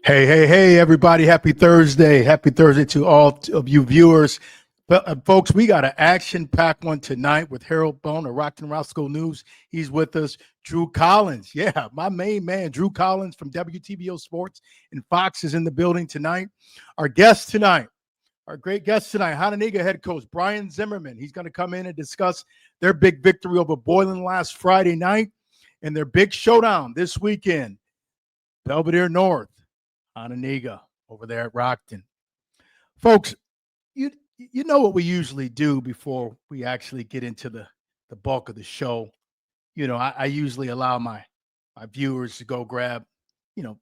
Hey, everybody. Happy Thursday. Happy Thursday to all of you viewers. But, folks, we got an action-packed one tonight with Harold Bone of Rockton-Roscoe News. He's with us. Drew Collins. Yeah, my main man, Drew Collins from WTVO Sports and Fox is in the building tonight. Our guest tonight, our great guest tonight, Hononegah head coach Brian Zimmerman. He's going to come in and discuss their big victory over Boylan last Friday night and their big showdown this weekend. Belvidere North, Hononegah over there at Rockton. Folks, you know what we usually do before we actually get into the bulk of the show. You know, I usually allow my viewers to go grab, a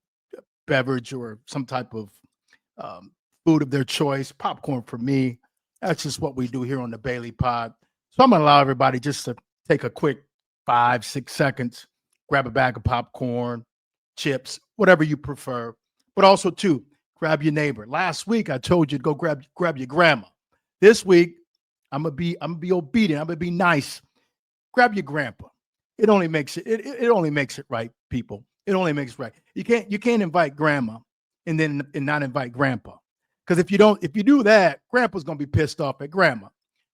beverage or some type of food of their choice, popcorn for me. That's just what we do here on the Bailey Pod. So I'm going to allow everybody just to take a quick 5-6 seconds, grab a bag of popcorn, chips, whatever you prefer. But also, too, grab your neighbor. Last week, I told you to go grab your grandma. This week, I'm gonna be obedient. I'm gonna be nice. Grab your grandpa. It only makes it right, people. It only makes it right. You can't invite grandma and not invite grandpa. Because if you do that, grandpa's gonna be pissed off at grandma.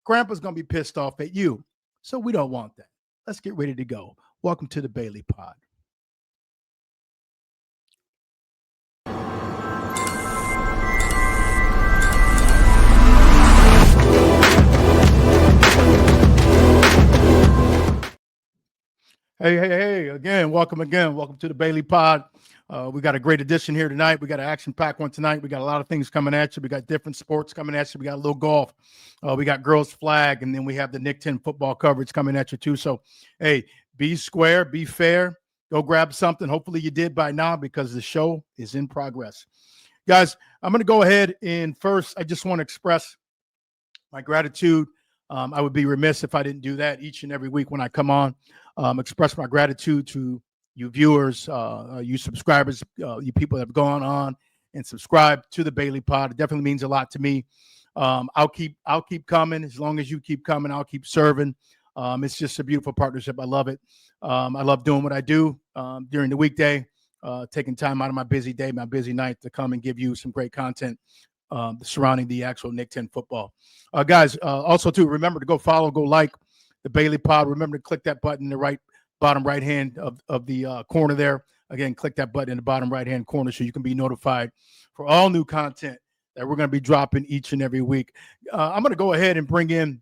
Grandpa's gonna be pissed off at you. So we don't want that. Let's get ready to go. Welcome to the Bailey Pod. Hey, again, welcome to the Bailey Pod. We got a great edition here tonight. We got an action-packed one tonight. We got a lot of things coming at you. We got different sports coming at you. We got a little golf. We got girls flag, and then we have the Nick 10 football coverage coming at you too. So, hey, be square, be fair. Go grab something. Hopefully you did by now because the show is in progress. Guys, I'm going to go ahead and first I just want to express my gratitude. I would be remiss if I didn't do that each and every week when I come on. Express my gratitude to you viewers, you subscribers, you people that have gone on and subscribed to the Bailey Pod. It definitely means a lot to me. I'll keep coming. As long as you keep coming, I'll keep serving. It's just a beautiful partnership. I love it. I love doing what I do during the weekday, taking time out of my busy day, my busy night to come and give you some great content surrounding the actual Nick 10 football. Guys, also, too, remember to go follow, go like the Bailey Pod. Remember to click that button in the bottom right hand of the corner there. Again, click that button in the bottom right hand corner so you can be notified for all new content that we're going to be dropping each and every week. I'm going to go ahead and bring in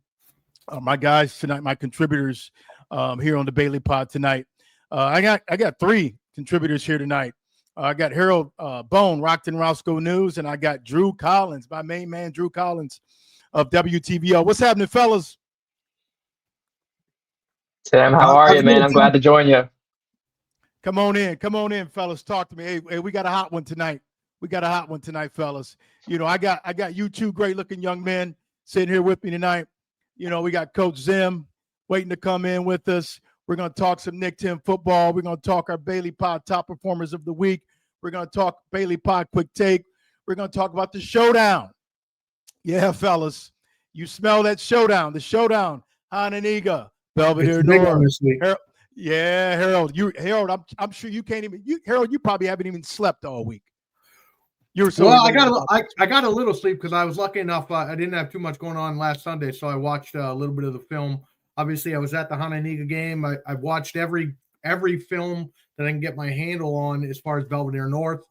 my guys tonight, my contributors here on the Bailey Pod tonight. I got 3 contributors here tonight. I got Harold Bone, Rockton-Roscoe News, and I got Drew Collins, my main man, Drew Collins of WTVO. What's happening, fellas? Sam, how are you, man? I'm glad to join you. Come on in, fellas. Talk to me. Hey, we got a hot one tonight. Fellas. You know, I got you 2 great-looking young men sitting here with me tonight. You know, we got Coach Zim waiting to come in with us. We're going to talk some Nick 10 football. We're going to talk our Bailey Pod top performers of the week. We're going to talk Bailey Pod quick take. We're going to talk about the showdown. Yeah, fellas. You smell that showdown. The showdown. Hononegah, Belvidere North. Harold. Harold, I'm sure you can't even. Harold, you probably haven't even slept all week. I got a little sleep because I was lucky enough. I didn't have too much going on last Sunday, so I watched a little bit of the film. Obviously, I was at the Hononegah game. I've watched every film that I can get my handle on as far as Belvidere North,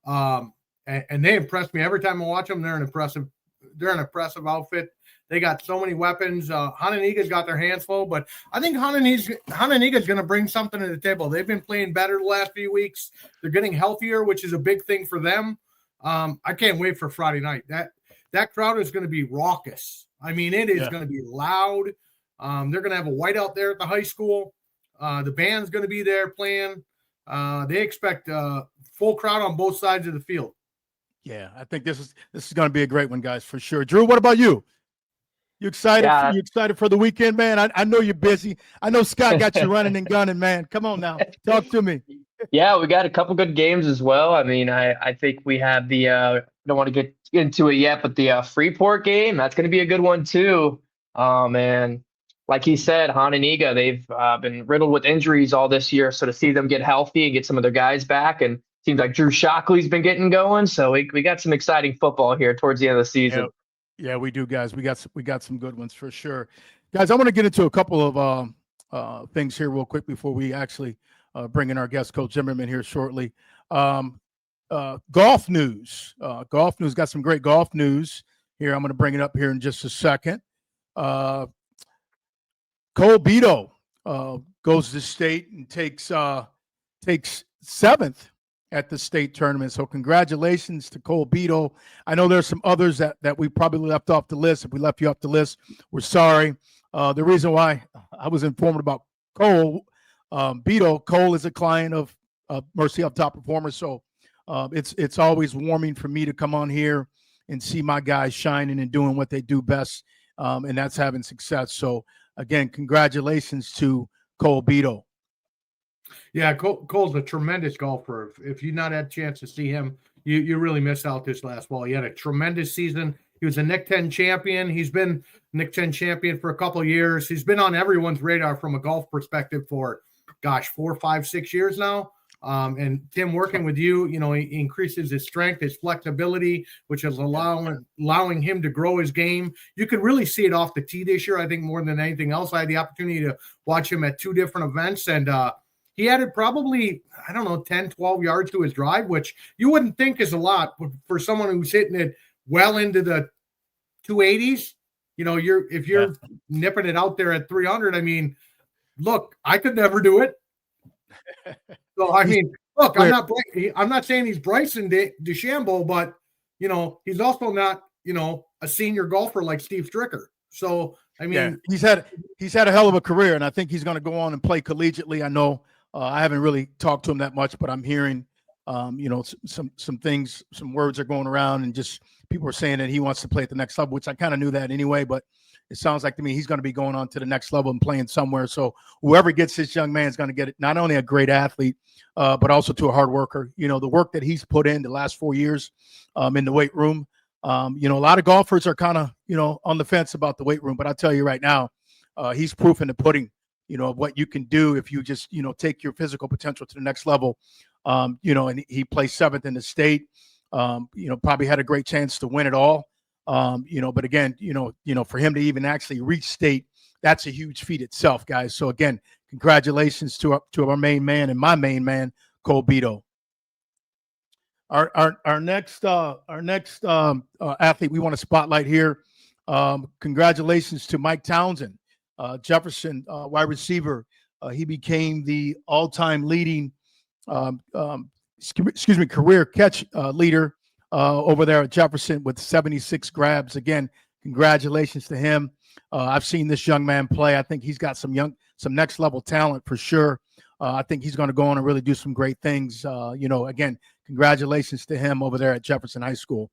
and they impressed me every time I watch them. They're an impressive outfit. They got so many weapons. Hononegah's got their hands full, but I think Hononegah's going to bring something to the table. They've been playing better the last few weeks. They're getting healthier, which is a big thing for them. I can't wait for Friday night. That crowd is going to be raucous. I mean, it is going to be loud. They're going to have a whiteout there at the high school. The band's going to be there playing. They expect a full crowd on both sides of the field. Yeah, I think this is going to be a great one, guys, for sure. Drew, what about you? You excited? Yeah. You excited for the weekend, man? I know you're busy. I know Scott got you running and gunning, man. Come on now, talk to me. Yeah, we got a couple good games as well. I mean, I think we have the don't want to get into it yet, but the Freeport game, that's going to be a good one too. Man, like he said, Hononegah, they've been riddled with injuries all this year. So to see them get healthy and get some of their guys back and Seems like Drew Shockley's been getting going. So we got some exciting football here towards the end of the season. Yeah, we do, guys. We got some good ones for sure. Guys, I want to get into a couple of things here real quick before we actually bring in our guest, Coach Zimmerman, here shortly. Golf news. Golf news. Got some great golf news here. I'm going to bring it up here in just a second. Cole Beto goes to state and takes seventh at the state tournament. So congratulations to Cole Beto. I know there's some others that we probably left off the list. If we left you off the list, we're sorry. The reason why I was informed about Cole Beto, Cole is a client of Mercy of Top Performers. So it's always warming for me to come on here and see my guys shining and doing what they do best, and that's having success. So again, congratulations to Cole Beto. Yeah, Cole's a tremendous golfer. If you've not had a chance to see him, you really missed out this last fall. He had a tremendous season. He was a Nick 10 champion. He's been Nick 10 champion for a couple of years. He's been on everyone's radar from a golf perspective for, 4, 5, 6 years now. And Tim, working with you, he increases his strength, his flexibility, which is allowing him to grow his game. You could really see it off the tee this year, I think, more than anything else. I had the opportunity to watch him at 2 different events, and he added probably, 10, 12 yards to his drive, which you wouldn't think is a lot for someone who's hitting it well into the 280s. If you're nipping it out there at 300, I mean, look, I could never do it. So, look, I'm not saying he's Bryson DeChambeau, but, he's also not, a senior golfer like Steve Stricker. So, he's had a hell of a career, and I think he's going to go on and play collegiately. I know I haven't really talked to him that much, but I'm hearing, some things, some words are going around, and just people are saying that he wants to play at the next level, which I kind of knew that anyway, but it sounds like to me he's going to be going on to the next level and playing somewhere. So whoever gets this young man is going to get not only a great athlete, but also to a hard worker. The work that he's put in the last 4 years in the weight room. A lot of golfers are kind of, on the fence about the weight room, but I'll tell you right now, he's proof in the pudding, of what you can do if you just, take your physical potential to the next level. And he placed 7th in the state, probably had a great chance to win it all. But again, for him to even actually reach state, that's a huge feat itself, guys. So again, congratulations to our main man and my main man, Cole Beto. Our next athlete we want to spotlight here. Congratulations to Mike Townsend, Jefferson wide receiver. He became the all-time leading, career catch leader over there at Jefferson with 76 grabs. Again, congratulations to him. I've seen this young man play. I think he's got some next level talent for sure. I think he's going to go on and really do some great things. Again, congratulations to him over there at Jefferson High School.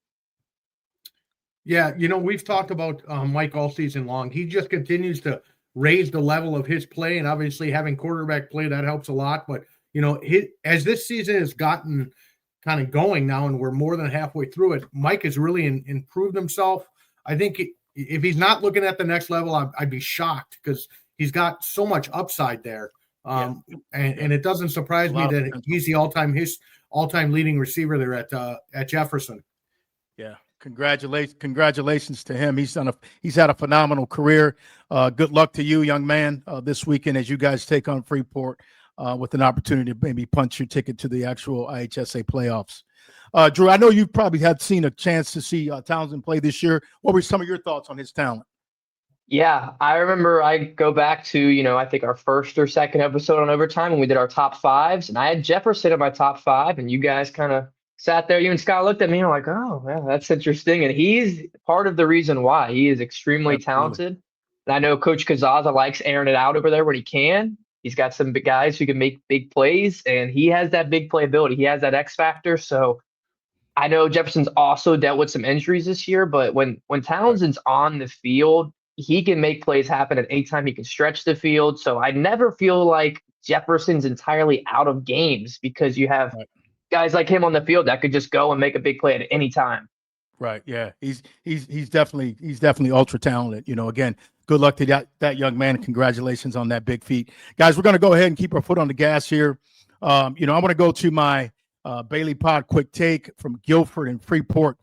Yeah, we've talked about Mike all season long. He just continues to raise the level of his play, and obviously having quarterback play, that helps a lot. But, as this season has gotten kind of going now and we're more than halfway through it, Mike has really improved himself. I think if he's not looking at the next level, I'd be shocked because he's got so much upside there. And it doesn't surprise me that he's the all-time leading receiver there at Jefferson. Yeah. Congratulations to him. He's had a phenomenal career. Good luck to you, young man, this weekend as you guys take on Freeport with an opportunity to maybe punch your ticket to the actual IHSA playoffs. Drew, I know you've probably seen a chance to see Townsend play this year. What were some of your thoughts on his talent? Yeah, I remember I go back to, I think our first or second episode on Overtime when we did our top 5s, and I had Jefferson in my top 5, and you guys kind of sat there. You and Scott looked at me and were like, oh, yeah, that's interesting. And he's part of the reason why. He is extremely talented. And I know Coach Kazaza likes airing it out over there when he can. He's got some big guys who can make big plays, and he has that big play ability. He has that X factor. So I know Jefferson's also dealt with some injuries this year, but when Townsend's on the field, he can make plays happen at any time. He can stretch the field. So I never feel like Jefferson's entirely out of games because you have guys like him on the field that could just go and make a big play at any time. Right. Yeah. He's definitely ultra talented. Again, good luck to that young man. Congratulations on that big feat. Guys, we're going to go ahead and keep our foot on the gas here. I want to go to my Bailey Pod quick take from Guilford and Freeport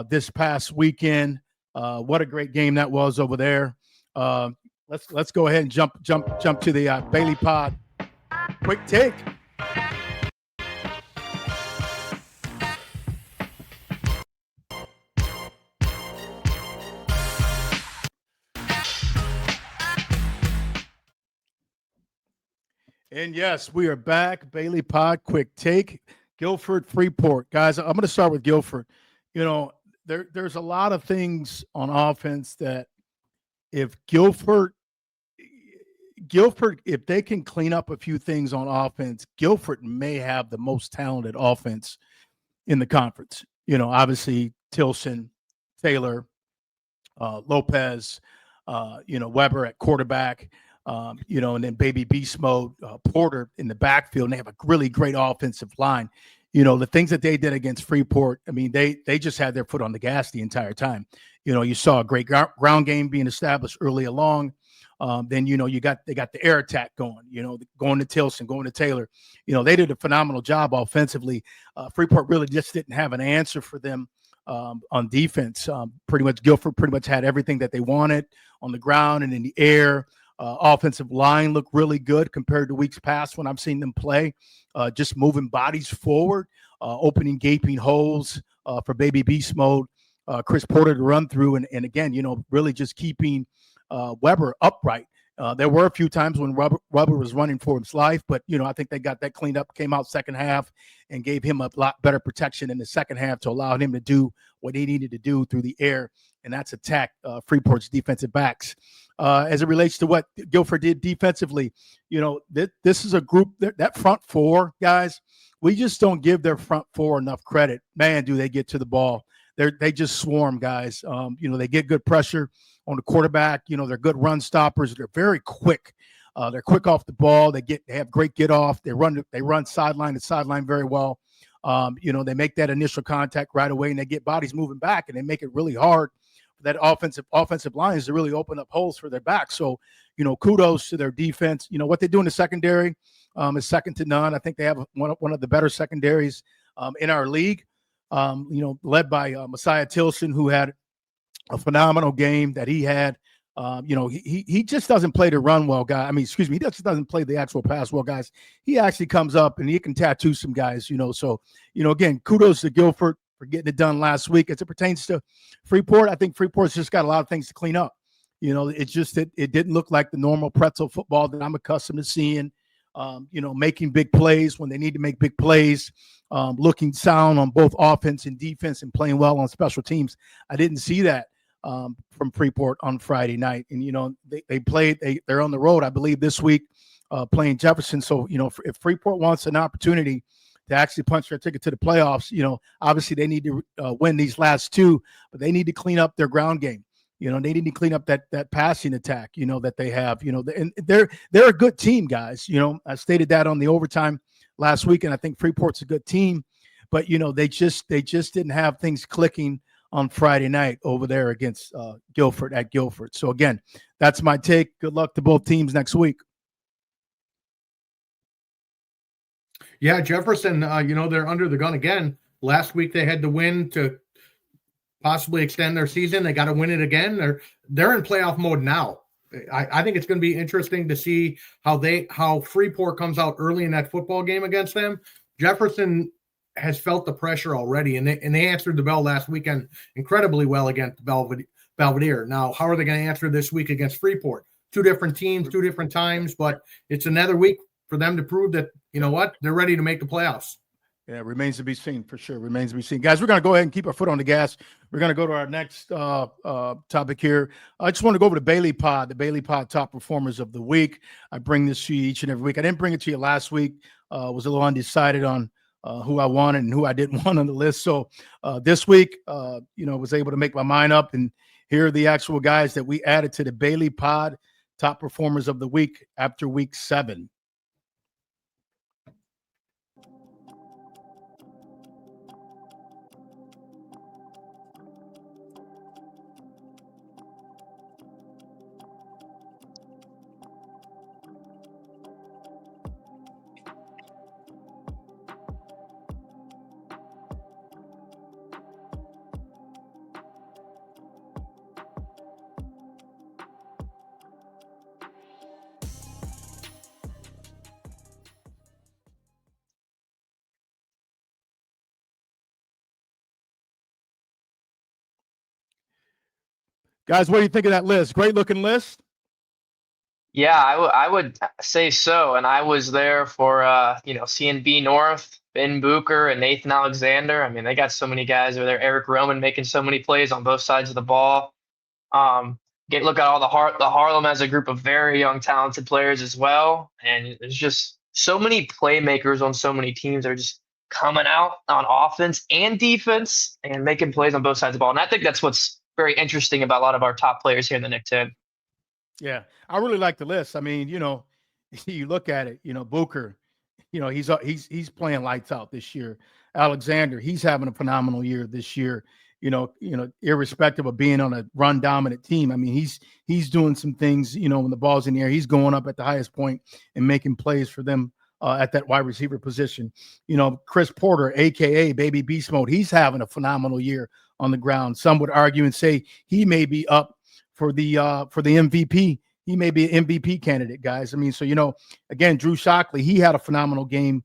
this past weekend. What a great game that was over there. Let's go ahead and jump to the Bailey Pod quick take. And yes, we are back. Bailey Pod quick take. Guilford, Freeport. Guys, I'm going to start with Guilford. You know, there's a lot of things on offense that if Guilford, if they can clean up a few things on offense, Guilford may have the most talented offense in the conference. You know, obviously Tilson, Taylor, Lopez, Weber at quarterback, and then baby beast mode, Porter in the backfield. And they have a really great offensive line. You know, the things that they did against Freeport, I mean, they just had their foot on the gas the entire time. You know, you saw a great ground game being established early along. Then, they got the air attack going, going to Tilson, going to Taylor. You know, they did a phenomenal job offensively. Freeport really just didn't have an answer for them on defense. Guilford pretty much had everything that they wanted on the ground and in the air. Offensive line looked really good compared to weeks past when I've seen them play. Just moving bodies forward, opening gaping holes for baby beast mode. Chris Porter to run through, and again, really just keeping Weber upright. There were a few times when Weber was running for his life, but I think they got that cleaned up. Came out second half and gave him a lot better protection in the second half to allow him to do what he needed to do through the air, and that's attack Freeport's defensive backs. As it relates to what Guilford did defensively, this is a group that front four guys. We just don't give their front four enough credit. Man, do they get to the ball? They just swarm, guys. They get good pressure on the quarterback. They're good run stoppers. They're very quick. They're quick off the ball. They have great get off. They run sideline to sideline very well. They make that initial contact right away, and they get bodies moving back, and they make it really hard for that offensive lines to really open up holes for their back. So, kudos to their defense. What they do in the secondary is second to none. I think they have one of the better secondaries in our league. Led by Messiah Tilson, who had a phenomenal game that he had. He just doesn't play the run well, guy. He just doesn't play the actual pass well, guys. He actually comes up and he can tattoo some guys, So, again, kudos to Guilford for getting it done last week. As it pertains to Freeport, I think Freeport's just got a lot of things to clean up. It's just that it didn't look like the normal pretzel football that I'm accustomed to seeing. Making big plays when they need to make big plays, looking sound on both offense and defense, and playing well on special teams. I didn't see that from Freeport on Friday night. And, they're on the road, I believe, this week playing Jefferson. So, if Freeport wants an opportunity to actually punch their ticket to the playoffs, obviously they need to win these last two, but they need to clean up their ground game. They need to clean up that passing attack, that they have, and they're a good team, guys. I stated that on the overtime last week, and I think Freeport's a good team, but, they just didn't have things clicking on Friday night over there against Guilford at Guilford. So again, that's my take. Good luck to both teams next week. Yeah, Jefferson, they're under the gun again. Last week they had to win to possibly extend their season. They got to win it again. They're in playoff mode now. I think it's going to be interesting to see how Freeport comes out early in that football game against them. Jefferson has felt the pressure already, and they answered the bell last weekend incredibly well against Belvidere. Now, how are they going to answer this week against Freeport? Two different teams, two different times, but it's another week for them to prove that, they're ready to make the playoffs. Yeah, remains to be seen for sure. Remains to be seen. Guys, we're going to go ahead and keep our foot on the gas. We're going to go to our next topic here. I just want to go over the Bailey Pod top performers of the week. I bring this to you each and every week. I didn't bring it to you last week. Was a little undecided on who I wanted and who I didn't want on the list. So this week, was able to make my mind up. And here are the actual guys that we added to the Bailey Pod top performers of the week after week 7. Guys, what do you think of that list? Great looking list. Yeah, I would say so. And I was there for seeing B.North, Ben Booker, and Nathan Alexander. I mean, they got so many guys over there. Eric Roman making so many plays on both sides of the ball. Look at all the Harlem as a group of very young, talented players as well. And there's just so many playmakers on so many teams that are just coming out on offense and defense and making plays on both sides of the ball. And I think that's what's very interesting about a lot of our top players here in the Nick 10. Yeah, I really like the list. I mean, you look at it, Booker, he's playing lights out this year. Alexander, he's having a phenomenal year this year. Irrespective of being on a run dominant team. I mean, he's doing some things, when the ball's in the air, he's going up at the highest point and making plays for them at that wide receiver position. Chris Porter, AKA Baby Beast Mode, he's having a phenomenal year on the ground. Some would argue and say he may be up for the MVP. He may be an MVP candidate, guys. I mean, so, again, Drew Shockley, he had a phenomenal game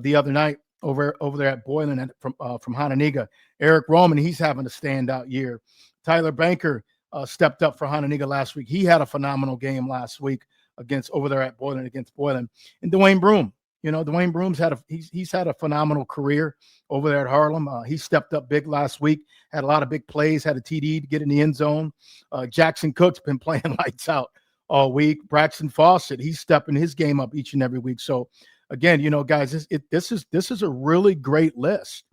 the other night over there at Boylan from Hononegah. Eric Roman, he's having a standout year. Tyler Banker stepped up for Hononegah last week. He had a phenomenal game last week over there at Boylan against Boylan. And Dwayne Broom, Dwayne Broom's he's had a phenomenal career over there at Harlem. He stepped up big last week, had a lot of big plays, had a TD to get in the end zone. Jackson Cook's been playing lights out all week. Braxton Fawcett, he's stepping his game up each and every week. So again, guys, this is a really great list.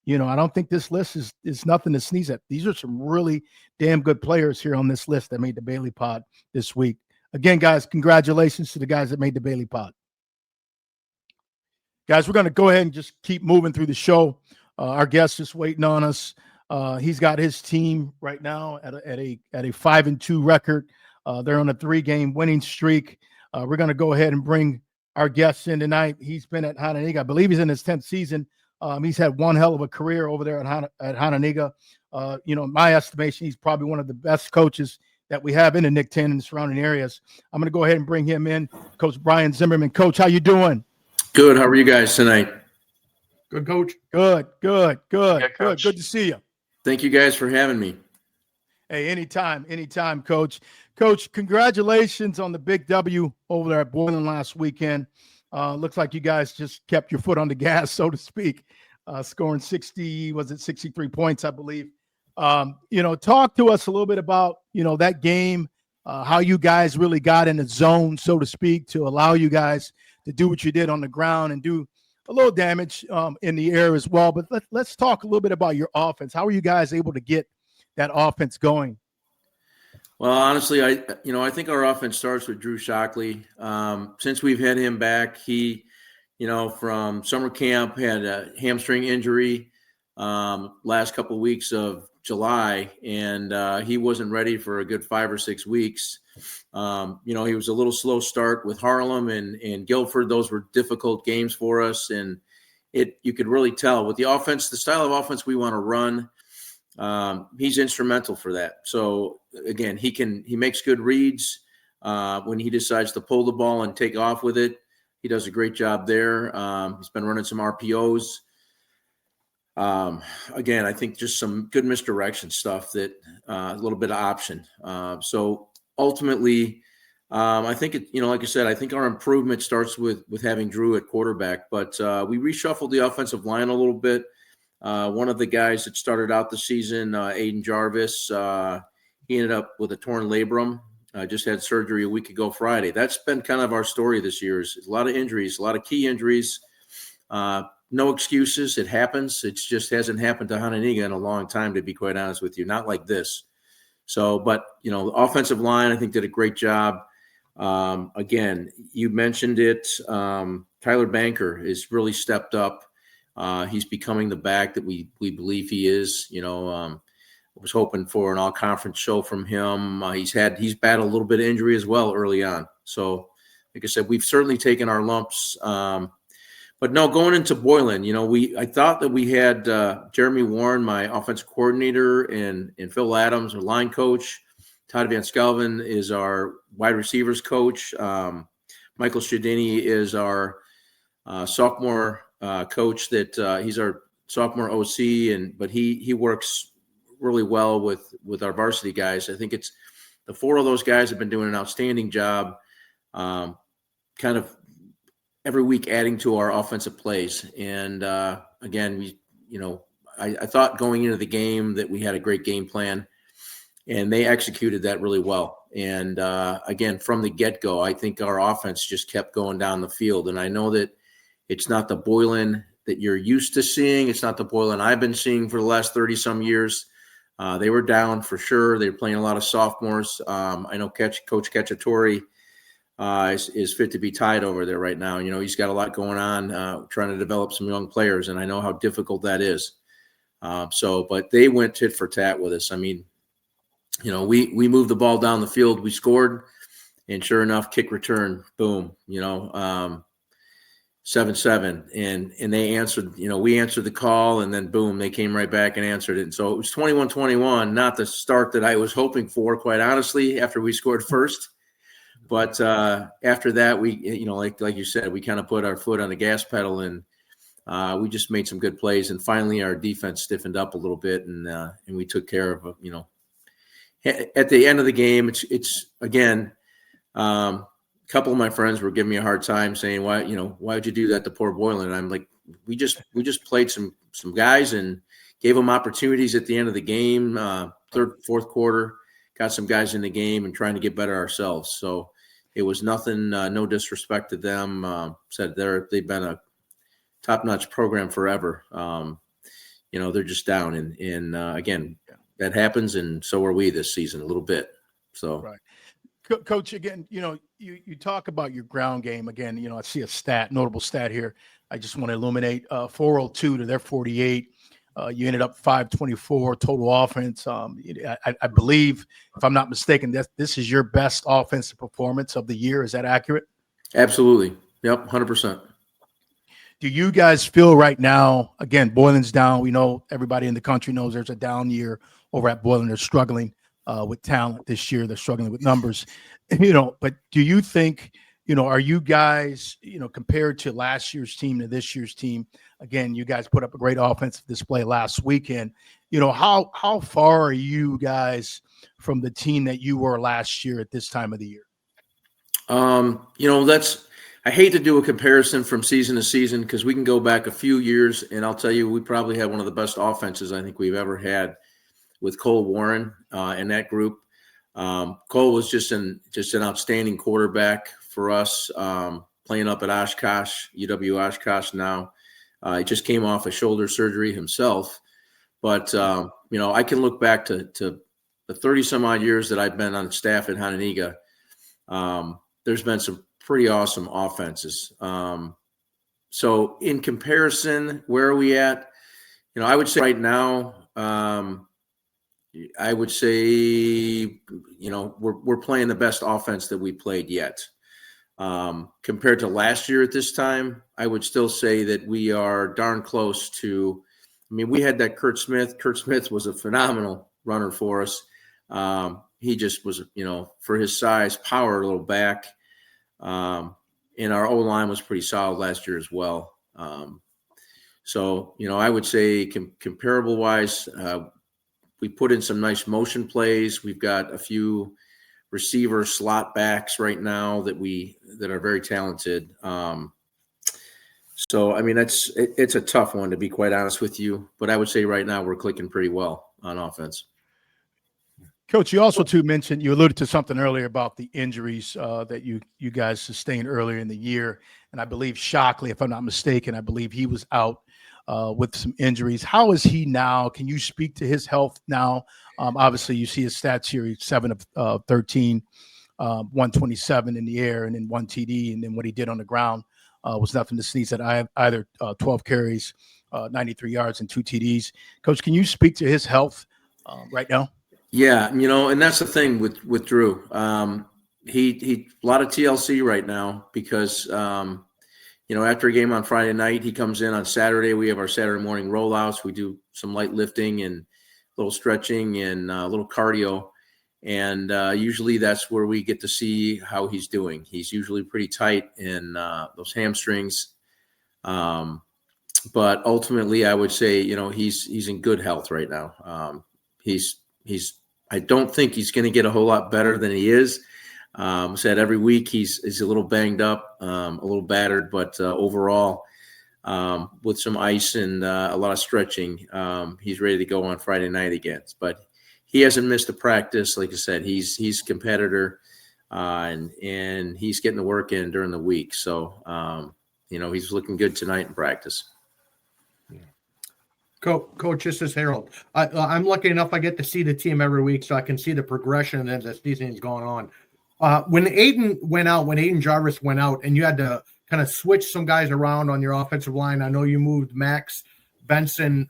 I don't think this list is nothing to sneeze at. These are some really damn good players here on this list that made the Bailey Pod this week. Again, guys, congratulations to the guys that made the Bailey Pod. Guys, we're going to go ahead and just keep moving through the show. Our guest is waiting on us. He's got his team right now at a 5-2 record. They're on a 3-game winning streak. We're going to go ahead and bring our guest in tonight. He's been at Hononegah. I believe he's in his 10th season. He's had one hell of a career over there at Hononegah. My estimation, he's probably one of the best coaches that we have in the Nick 10 and the surrounding areas. I'm going to go ahead and bring him in. Coach Brian Zimmerman. Coach, how you doing? Good. How are you guys tonight? Good, Coach. Good. Yeah, Coach. Good to see you. Thank you guys for having me. Hey, anytime, Coach. Coach, congratulations on the big W over there at Boylan last weekend. Looks like you guys just kept your foot on the gas, so to speak, scoring 63 points, I believe. Talk to us a little bit about, that game, how you guys really got in the zone, so to speak, to allow you guys to do what you did on the ground and do a little damage in the air as well. But let's talk a little bit about your offense. How are you guys able to get that offense going? Well, honestly, I think our offense starts with Drew Shockley. Since we've had him back, he, from summer camp had a hamstring injury last couple of weeks of July, and he wasn't ready for a good 5 or 6 weeks. He was a little slow start with Harlem and Guilford. Those were difficult games for us, and you could really tell with the offense, the style of offense we want to run. He's instrumental for that. So again, he makes good reads when he decides to pull the ball and take off with it. He does a great job there. He's been running some RPOs. Again, I think just some good misdirection stuff that a little bit of option. So ultimately, I think like I said, I think our improvement starts with having Drew at quarterback, but we reshuffled the offensive line a little bit. One of the guys that started out the season, Aiden Jarvis, he ended up with a torn labrum. Just had surgery a week ago Friday. That's been kind of our story this year. Is a lot of injuries, a lot of key injuries. No excuses. It happens. It just hasn't happened to Hononegah in a long time, to be quite honest with you. Not like this. So, but, the offensive line, I think, did a great job. Again, you mentioned it. Tyler Banker has really stepped up. He's becoming the back that we believe he is. I was hoping for an all-conference show from him. He's battled a little bit of injury as well early on. So, like I said, we've certainly taken our lumps. But no, going into Boylan, I thought that we had Jeremy Warren, my offensive coordinator, and Phil Adams, our line coach. Todd Van Skelven is our wide receivers coach. Michael Shadini is our sophomore coach. That he's our sophomore OC, but he works really well with our varsity guys. I think it's the 4 of those guys have been doing an outstanding job, kind of every week adding to our offensive plays. And again, I thought going into the game that we had a great game plan, and they executed that really well. And again, from the get-go, I think our offense just kept going down the field. And I know that it's not the Boylan that you're used to seeing. It's not the Boylan I've been seeing for the last 30-some years. They were down for sure. They were playing a lot of sophomores. I know Coach Cacciatore is fit to be tied over there right now. He's got a lot going on, trying to develop some young players, and I know how difficult that is. But they went tit for tat with us. I mean, we moved the ball down the field, we scored, and sure enough, kick return, boom, 7-7, and they answered, we answered the call, and then boom, they came right back and answered it. And so it was 21-21, not the start that I was hoping for, quite honestly, after we scored first. But after that, we, like you said, we kind of put our foot on the gas pedal, and we just made some good plays. And finally, our defense stiffened up a little bit, and we took care of, at the end of the game, it's again, a couple of my friends were giving me a hard time saying, why would you do that to poor Boylan? And I'm like, we just played some guys and gave them opportunities at the end of the game, third, fourth quarter, got some guys in the game and trying to get better ourselves. So it was nothing, no disrespect to them. Said they've been a top-notch program forever. They're just down. And again, that happens, and so are we this season a little bit. So, right. Coach, again, you talk about your ground game. Again, I see a notable stat here. I just want to illuminate 402 to their 48. You ended up 524 total offense. I believe, if I'm not mistaken, this is your best offensive performance of the year. Is that accurate? Absolutely. Yep, 100%. Do you guys feel right now, again, Boylan's down. We know everybody in the country knows there's a down year over at Boylan. They're struggling with talent this year. They're struggling with numbers, but do you think, are you guys, compared to last year's team to this year's team, again, you guys put up a great offensive display last weekend. How far are you guys from the team that you were last year at this time of the year? I hate to do a comparison from season to season because we can go back a few years, and I'll tell you, we probably had one of the best offenses I think we've ever had with Cole Warren in that group. Cole was just an outstanding quarterback for us, playing up at Oshkosh, UW Oshkosh now. He just came off a shoulder surgery himself. But, I can look back to the 30-some-odd years that I've been on staff at Hononegah. There's been some pretty awesome offenses. So in comparison, where are we at? I would say right now, I would say, we're playing the best offense that we played yet. Compared to last year at this time, I would still say that we are darn close to. We had that Kurt Smith. Kurt Smith was a phenomenal runner for us. He just was, for his size, power a little back. And our O-line was pretty solid last year as well. So, I would say comparable wise, we put in some nice motion plays. We've got a few receiver slot backs right now that are very talented. So, it's a tough one, to be quite honest with you. But I would say right now we're clicking pretty well on offense. Coach, you also mentioned, you alluded to something earlier about the injuries that you guys sustained earlier in the year. And I believe Shockley, if I'm not mistaken, I believe he was out with some injuries. How is he now? Can you speak to his health now? Obviously, you see his stats here. He's 7 of 13, 127 in the air, and then 1 TD. And then what he did on the ground was nothing to sneeze at. Either 12 carries, 93 yards, and 2 TDs. Coach, can you speak to his health right now? Yeah, and that's the thing with Drew. He a lot of TLC right now because after a game on Friday night, he comes in on Saturday. We have our Saturday morning rollouts. We do some light lifting and a little stretching and a little cardio, and usually that's where we get to see how he's doing. He's usually pretty tight in those hamstrings, but ultimately, I would say he's in good health right now. I don't think he's going to get a whole lot better than he is. Said every week he's a little banged up, a little battered, but overall, with some ice and a lot of stretching, he's ready to go on Friday night again. But he hasn't missed a practice. Like I said, he's a competitor, and he's getting the work in during the week. So, he's looking good tonight in practice. Coach, this is Harold. I'm lucky enough I get to see the team every week, so I can see the progression as the season is going on. When Aiden Jarvis went out, and you had to kind of switch some guys around on your offensive line, I know you moved Max Benson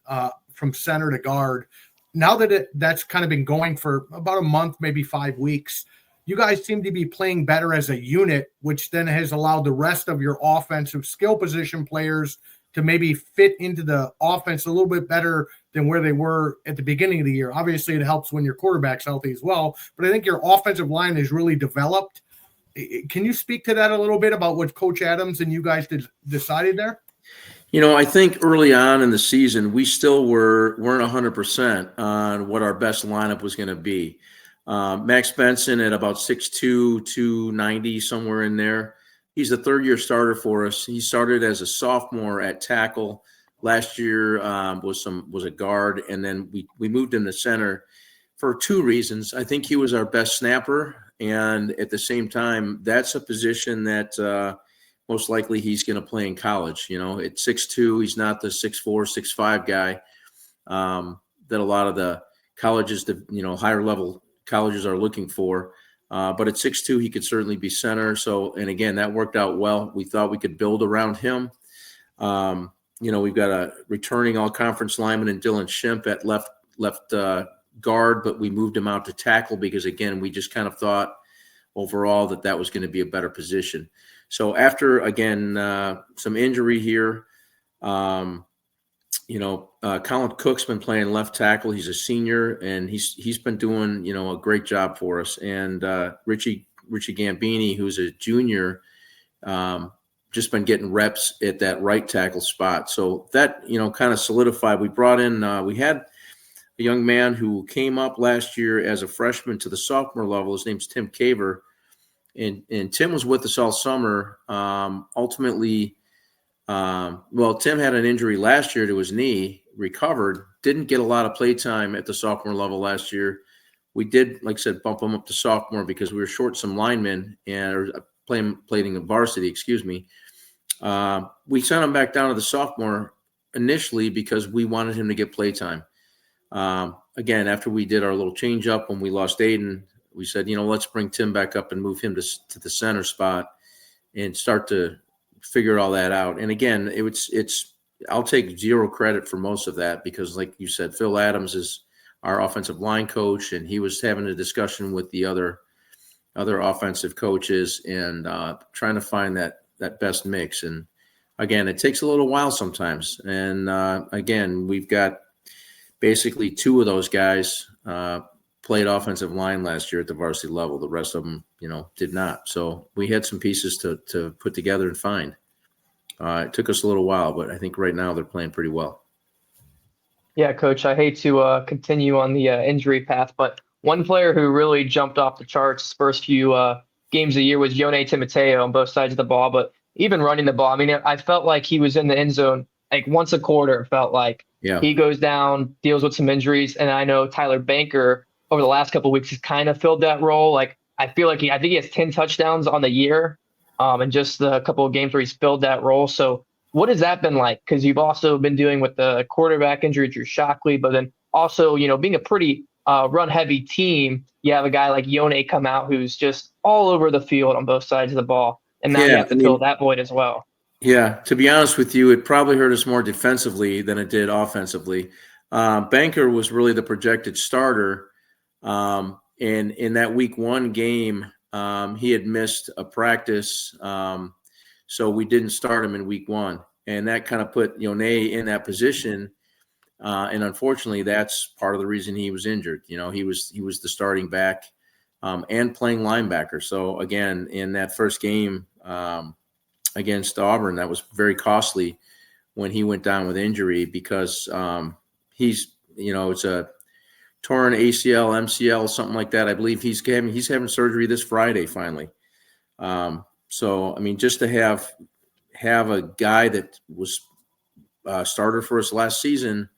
from center to guard. Now that that's kind of been going for about a month, maybe 5 weeks, you guys seem to be playing better as a unit, which then has allowed the rest of your offensive skill position players to maybe fit into the offense a little bit better than where they were at the beginning of the year. Obviously, it helps when your quarterback's healthy as well, but I think your offensive line is really developed. Can you speak to that a little bit about what Coach Adams and you guys decided there? I think early on in the season, we still weren't 100% on what our best lineup was going to be. Max Benson at about 6'2", 290, somewhere in there. He's a third-year starter for us. He started as a sophomore at tackle. Last year was a guard, and then we moved him to center for 2 reasons. I think he was our best snapper, and at the same time, that's a position that most likely he's going to play in college. At 6'2", he's not the 6'4", 6'5" guy that a lot of the colleges, higher level colleges are looking for. But at 6'2", he could certainly be center. So, and again, that worked out well. We thought we could build around him. We've got a returning all-conference lineman in Dylan Shimp at left guard, but we moved him out to tackle because, again, we just kind of thought overall that was going to be a better position. So after, again, some injury here, Colin Cook's been playing left tackle. He's a senior, and he's been doing, a great job for us. And Richie Gambini, who's a junior, just been getting reps at that right tackle spot. So that, kind of solidified. We brought in, we had a young man who came up last year as a freshman to the sophomore level. His name's Tim Caver. And Tim was with us all summer. Ultimately, Tim had an injury last year to his knee, recovered, didn't get a lot of play time at the sophomore level last year. We did, like I said, bump him up to sophomore because we were short some linemen and playing in varsity, we sent him back down to the sophomore initially because we wanted him to get play time. Again, after we did our little change up when we lost Aiden, we said, let's bring Tim back up and move him to the center spot and start to figure all that out. And again, I'll take zero credit for most of that because, like you said, Phil Adams is our offensive line coach, and he was having a discussion with the other offensive coaches and trying to find that best mix. And again, it takes a little while sometimes. And again, we've got basically 2 of those guys played offensive line last year at the varsity level. The rest of them, did not. So we had some pieces to put together and find. It took us a little while, but I think right now they're playing pretty well. Yeah, Coach, I hate to continue on the injury path, but one player who really jumped off the charts first few games of the year was Yone Timoteo on both sides of the ball, but even running the ball. I mean, I felt like he was in the end zone like once a quarter, it felt like. Yeah. He goes down, deals with some injuries, and I know Tyler Banker over the last couple of weeks has kind of filled that role. Like, I feel like I think he has 10 touchdowns on the year, and just the couple of games where he's filled that role. So what has that been like? Because you've also been dealing with the quarterback injury, Drew Shockley, but then also, being a pretty run-heavy team, you have a guy like Yone come out who's just all over the field on both sides of the ball, and now you have to fill that void as well. Yeah, to be honest with you, it probably hurt us more defensively than it did offensively. Banker was really the projected starter. And in that week 1 game, he had missed a practice. So we didn't start him in week 1. And that kind of put Yone in that position. And unfortunately, that's part of the reason he was injured. He was the starting back and playing linebacker. So again, in that first game against Auburn, that was very costly when he went down with injury because he's, it's a torn ACL, MCL, something like that. I believe he's having surgery this Friday finally. So I mean, just to have a guy that was starter for us last season.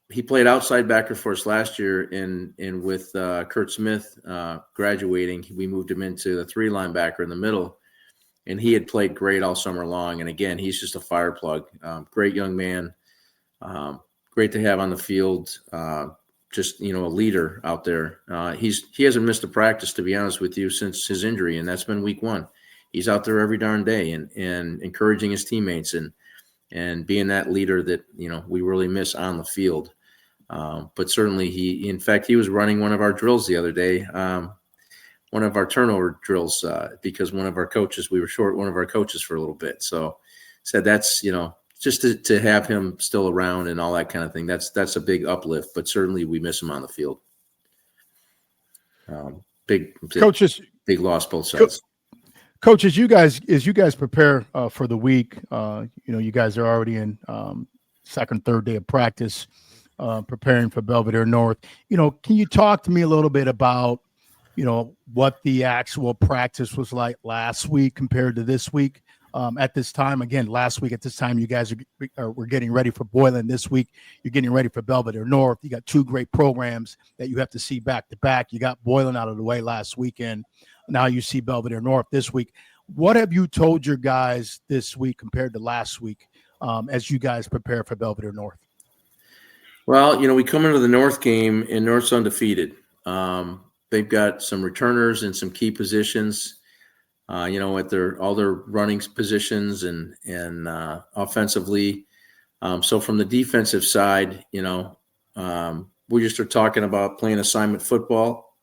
He played outside backer for us last year, and with Kurt Smith graduating, we moved him into the 3 linebacker in the middle, and he had played great all summer long. And again, he's just a fire plug. Great young man, great to have on the field. Just a leader out there. He hasn't missed a practice, to be honest with you, since his injury, and that's been week 1. He's out there every darn day and encouraging his teammates and being that leader that we really miss on the field. But certainly he was running one of our drills the other day, one of our turnover drills, because we were short one of our coaches for a little bit. So said that's just to have him still around and all that kind of thing. That's a big uplift. But certainly we miss him on the field. Big loss both sides. Coach, as you guys prepare for the week, you guys are already in second, third day of practice, preparing for Belvidere North. Can you talk to me a little bit about, what the actual practice was like last week compared to this week? At this time, again, last week at this time, you guys were getting ready for Boylan. This week, you're getting ready for Belvidere North. You got 2 great programs that you have to see back to back. You got Boylan out of the way last weekend. Now you see Belvidere North this week. What have you told your guys this week compared to last week as you guys prepare for Belvidere North? Well, we come into the North game and North's undefeated. They've got some returners and some key positions, at all their running positions and offensively. So from the defensive side, we just are talking about playing assignment football,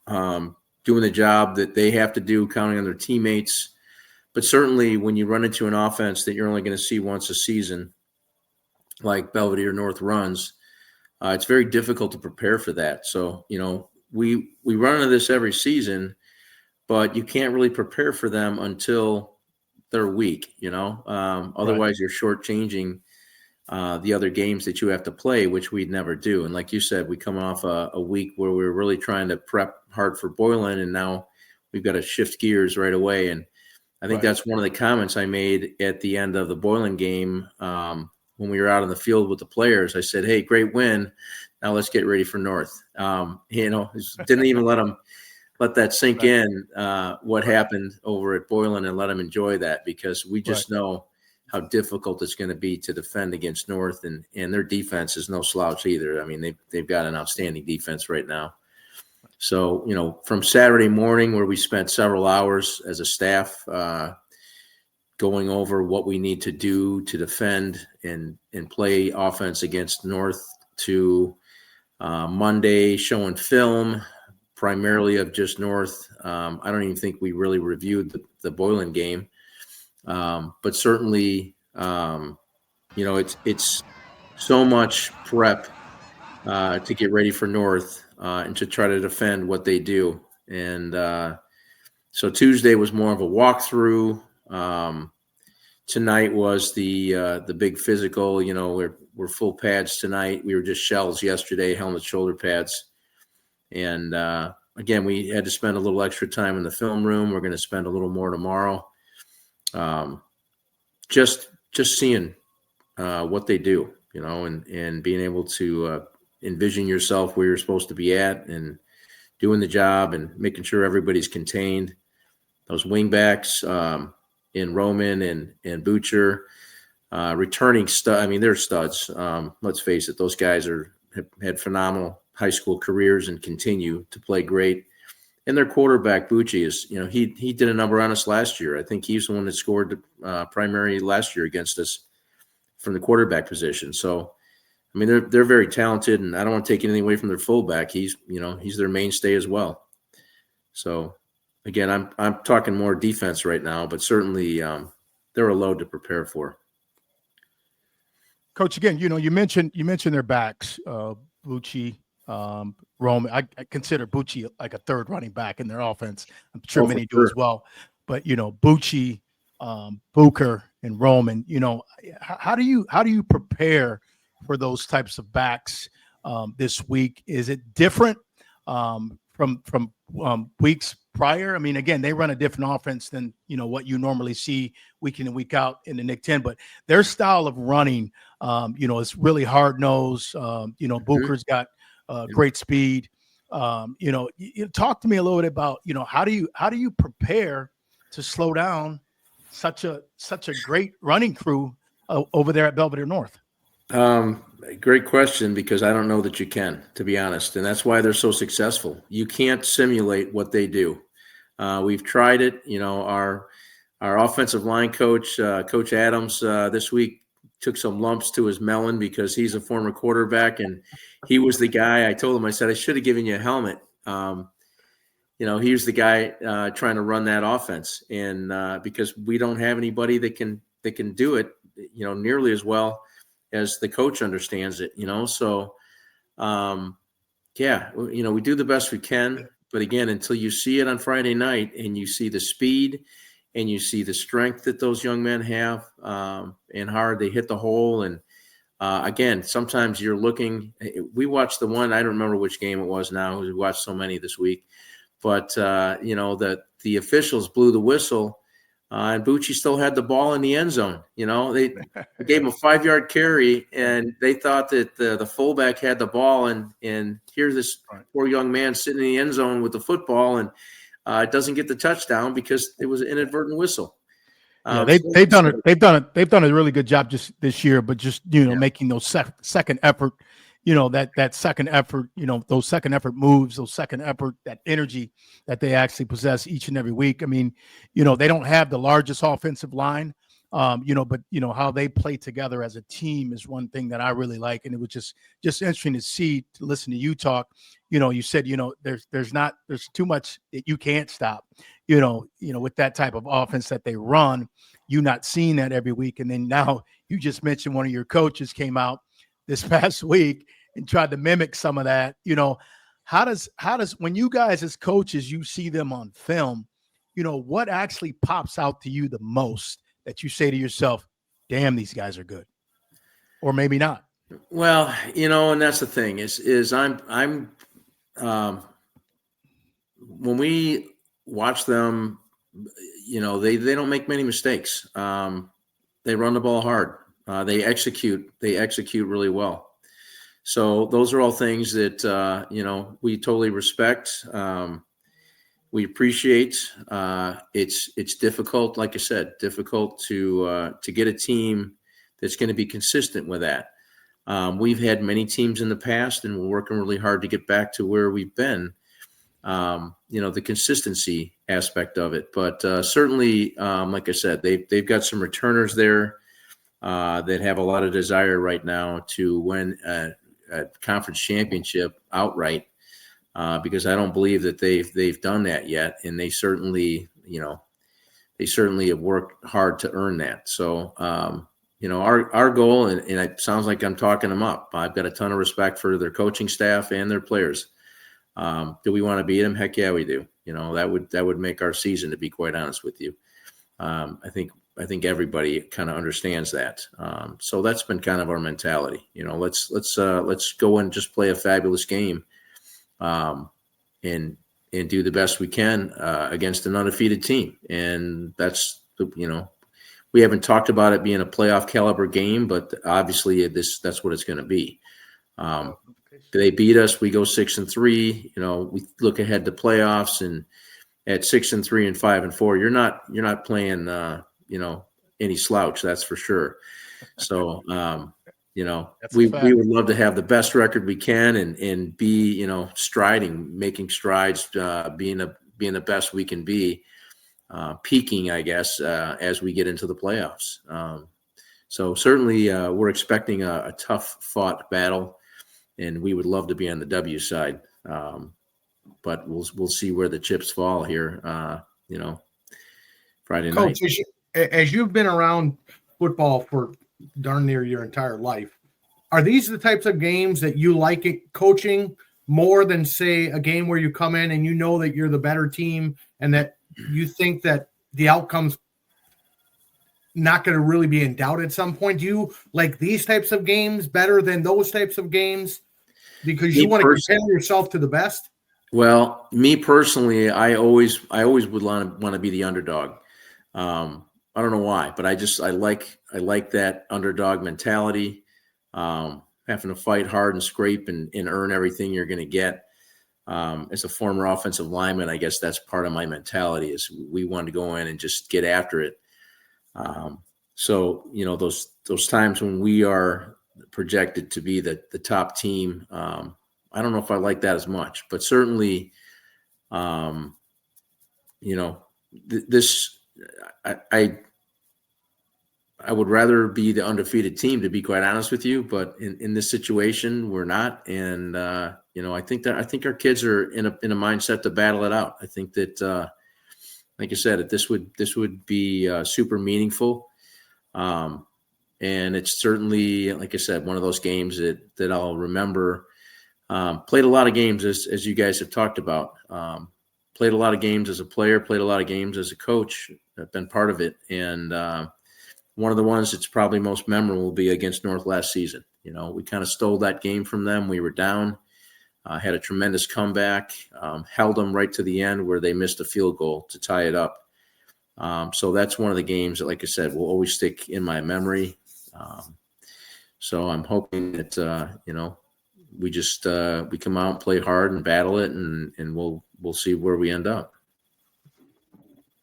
doing the job that they have to do, counting on their teammates. But certainly when you run into an offense that you're only going to see once a season, like Belvidere North runs, it's very difficult to prepare for that. So, we run into this every season, but you can't really prepare for them until they're weak, Otherwise you're shortchanging the other games that you have to play, which we'd never do. And like you said, we come off a week where we were really trying to prep hard for Boylan, and now we've got to shift gears right away. And I think that's one of the comments I made at the end of the Boylan game when we were out on the field with the players. I said, hey, great win. Now let's get ready for North. Didn't even let that sink in, what happened over at Boylan, and let them enjoy that, because we just know how difficult it's going to be to defend against North, and their defense is no slouch either. I mean, they've got an outstanding defense right now. So, from Saturday morning, where we spent several hours as a staff going over what we need to do to defend and play offense against North, to Monday showing film primarily of just North. I don't even think we really reviewed the Boylan game. But certainly, it's so much prep to get ready for North and to try to defend what they do. And so Tuesday was more of a walkthrough. Tonight was the big physical. We're full pads tonight. We were just shells yesterday, helmet, shoulder pads. And again, we had to spend a little extra time in the film room. We're going to spend a little more tomorrow. Just seeing what they do, and being able to envision yourself where you're supposed to be at, and doing the job, and making sure everybody's contained. Those wingbacks in Roman and Butcher, returning stud. I mean, they're studs. Let's face it; those guys have had phenomenal high school careers and continue to play great. And their quarterback, Bucci, is, he did a number on us last year. I think he's the one that scored primary last year against us from the quarterback position. So, I mean, they're very talented, and I don't want to take anything away from their fullback. He's their mainstay as well. So, again, I'm talking more defense right now, but certainly they're a load to prepare for. Coach, again, you mentioned their backs, Bucci, Roman. I consider Bucci like a third running back in their offense. I'm sure many do as well. But Bucci, Booker, and Roman. How do you prepare for those types of backs this week. Is it different from weeks prior? I mean, again, they run a different offense than what you normally see week in and week out in the Nick 10, but their style of running, is really hard nosed. Booker's got great speed. You talk to me a little bit about how do you prepare to slow down such a great running crew over there at Belvidere North? Great question, because I don't know that you can, to be honest, and that's why they're so successful. You can't simulate what they do. We've tried it. Our offensive line coach, Coach Adams, this week took some lumps to his melon because he's a former quarterback, and he was the guy. I told him, I said, I should have given you a helmet. He was the guy trying to run that offense, and because we don't have anybody that can do it, nearly as well as the coach understands it. So we do the best we can, but again, until you see it on Friday night and you see the speed and you see the strength that those young men have, and how hard they hit the hole, and again, sometimes you're looking. We watched the one, I don't remember which game it was now. We watched so many this week. But, the officials blew the whistle, and Bucci still had the ball in the end zone. They gave him a 5-yard carry, and they thought that the fullback had the ball, and here's this poor young man sitting in the end zone with the football, and doesn't get the touchdown because it was an inadvertent whistle. They've done a really good job just this year, but just making those second effort. That second effort, those second effort moves, those second effort, that energy that they actually possess each and every week. I mean, they don't have the largest offensive line, but how they play together as a team is one thing that I really like. And it was just interesting to listen to you talk. You said, there's too much that you can't stop, with that type of offense that they run. You not seeing that every week. And then now you just mentioned one of your coaches came out this past week and tried to mimic some of that. How does when you guys as coaches, you see them on film, what actually pops out to you the most that you say to yourself, damn, these guys are good, or maybe not? Well, and that's the thing is I'm when we watch them, they don't make many mistakes. They run the ball hard. They execute really well. So those are all things that, we totally respect. We appreciate. It's difficult, like I said, difficult to get a team that's going to be consistent with that. We've had many teams in the past, and we're working really hard to get back to where we've been. The consistency aspect of it, but certainly, like I said, they've got some returners there that have a lot of desire right now to win a conference championship outright, because I don't believe that they've done that yet, and they certainly have worked hard to earn that. So our goal, and it sounds like I'm talking them up. I've got a ton of respect for their coaching staff and their players. Do we want to beat them? Heck yeah, we do. That would make our season, to be quite honest with you. I think everybody kind of understands that. So that's been kind of our mentality. Let's go and just play a fabulous game, and do the best we can against an undefeated team. And that's we haven't talked about it being a playoff caliber game, but obviously that's what it's going to be. Do they beat us? We go 6-3. We look ahead to playoffs, and at 6-3 and 5-4, you're not playing any slouch, that's for sure. So we would love to have the best record we can and be making strides, being the best we can be, peaking, I guess, as we get into the playoffs. So certainly we're expecting a tough fought battle, and we would love to be on the W side. But we'll see where the chips fall here, Friday night. Coach, as you've been around football for darn near your entire life, are these the types of games that you like coaching more than, say, a game where you come in and that you're the better team and that you think that the outcome's not going to really be in doubt at some point? Do you like these types of games better than those types of games? because you want to compare yourself to the best? Well, me personally, I always would want to be the underdog. I don't know why, but I like that underdog mentality. Having to fight hard and scrape and earn everything you're going to get. As a former offensive lineman, I guess that's part of my mentality is we want to go in and just get after it. So, those times when we are projected to be the top team, I don't know if I like that as much, but certainly, I would rather be the undefeated team, to be quite honest with you. But in this situation, we're not. And, I think our kids are in a mindset to battle it out. I think that, like I said, this would be super meaningful. And it's certainly, like I said, one of those games that I'll remember. Played a lot of games as you guys have talked about. Played a lot of games as a player, played a lot of games as a coach. I've been part of it. And one of the ones that's probably most memorable will be against North last season. We kind of stole that game from them. We were down, had a tremendous comeback, held them right to the end where they missed a field goal to tie it up. So that's one of the games that, like I said, will always stick in my memory. So I'm hoping that, we just we come out and play hard and battle it, and we'll see where we end up.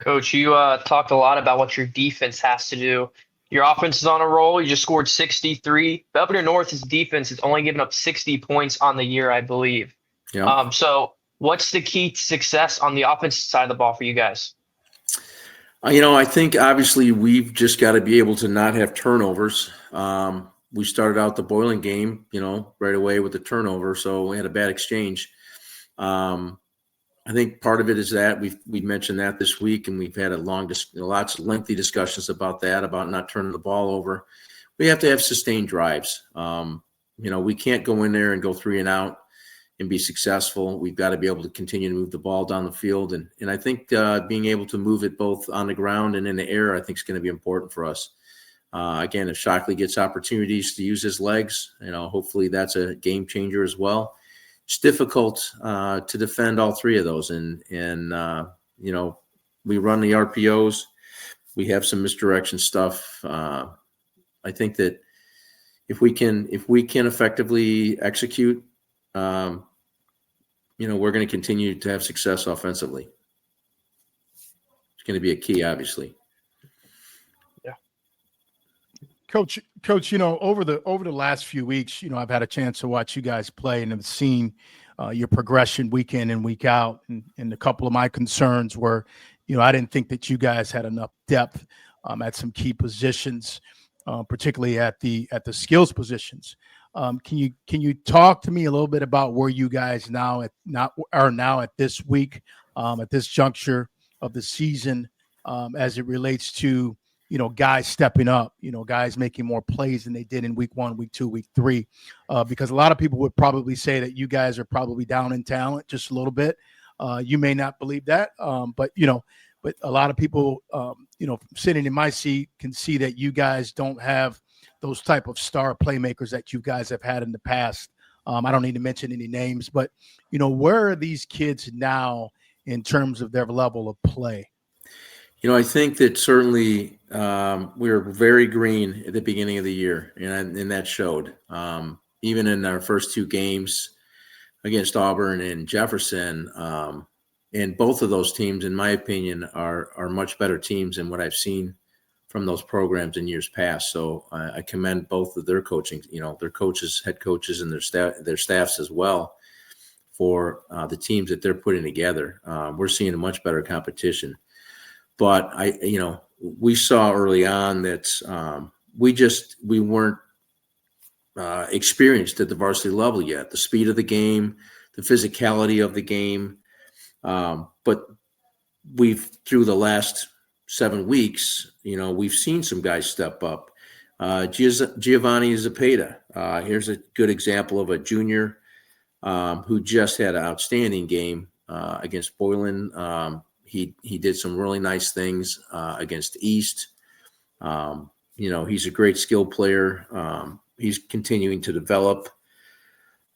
Coach, you talked a lot about what your defense has to do. Your offense is on a roll. You just scored 63. Belvidere North's defense has only given up 60 points on the year, I believe. Yeah. So what's the key to success on the offensive side of the ball for you guys? I think obviously we've just got to be able to not have turnovers. We started out the Boylan game, right away with the turnover, so we had a bad exchange. I think part of it is that we mentioned that this week, and we've had lots of lengthy discussions about that, about not turning the ball over. We have to have sustained drives. We can't go in there and go 3 and out and be successful. We've got to be able to continue to move the ball down the field, and I think being able to move it both on the ground and in the air, I think, is going to be important for us. Again, if Shockley gets opportunities to use his legs, hopefully that's a game changer as well. It's difficult to defend all 3 of those, and we run the RPOs. We have some misdirection stuff. I think that if we can effectively execute, we're going to continue to have success offensively. It's going to be a key, obviously. Coach, over the last few weeks, I've had a chance to watch you guys play and have seen your progression week in and week out. And a couple of my concerns were, I didn't think that you guys had enough depth at some key positions, particularly at the skills positions. Can you talk to me a little bit about where you guys are now at this week, at this juncture of the season, as it relates to guys stepping up, guys making more plays than they did in week 1, week 2, week 3, because a lot of people would probably say that you guys are probably down in talent just a little bit. You may not believe that, but a lot of people, sitting in my seat can see that you guys don't have those type of star playmakers that you guys have had in the past. I don't need to mention any names, but, where are these kids now in terms of their level of play? I think that certainly we were very green at the beginning of the year, and that showed. Even in our first 2 games against Auburn and Jefferson, and both of those teams, in my opinion, are much better teams than what I've seen from those programs in years past. So I commend both of their coaching, their coaches, head coaches, and their staffs as well for the teams that they're putting together. We're seeing a much better competition. But we saw early on that we weren't experienced at the varsity level yet. The speed of the game, the physicality of the game, but through the last 7 weeks, we've seen some guys step up. Giovanni Zapata, here's a good example of a junior who just had an outstanding game against Boylan. He did some really nice things against East. He's a great skill player. He's continuing to develop.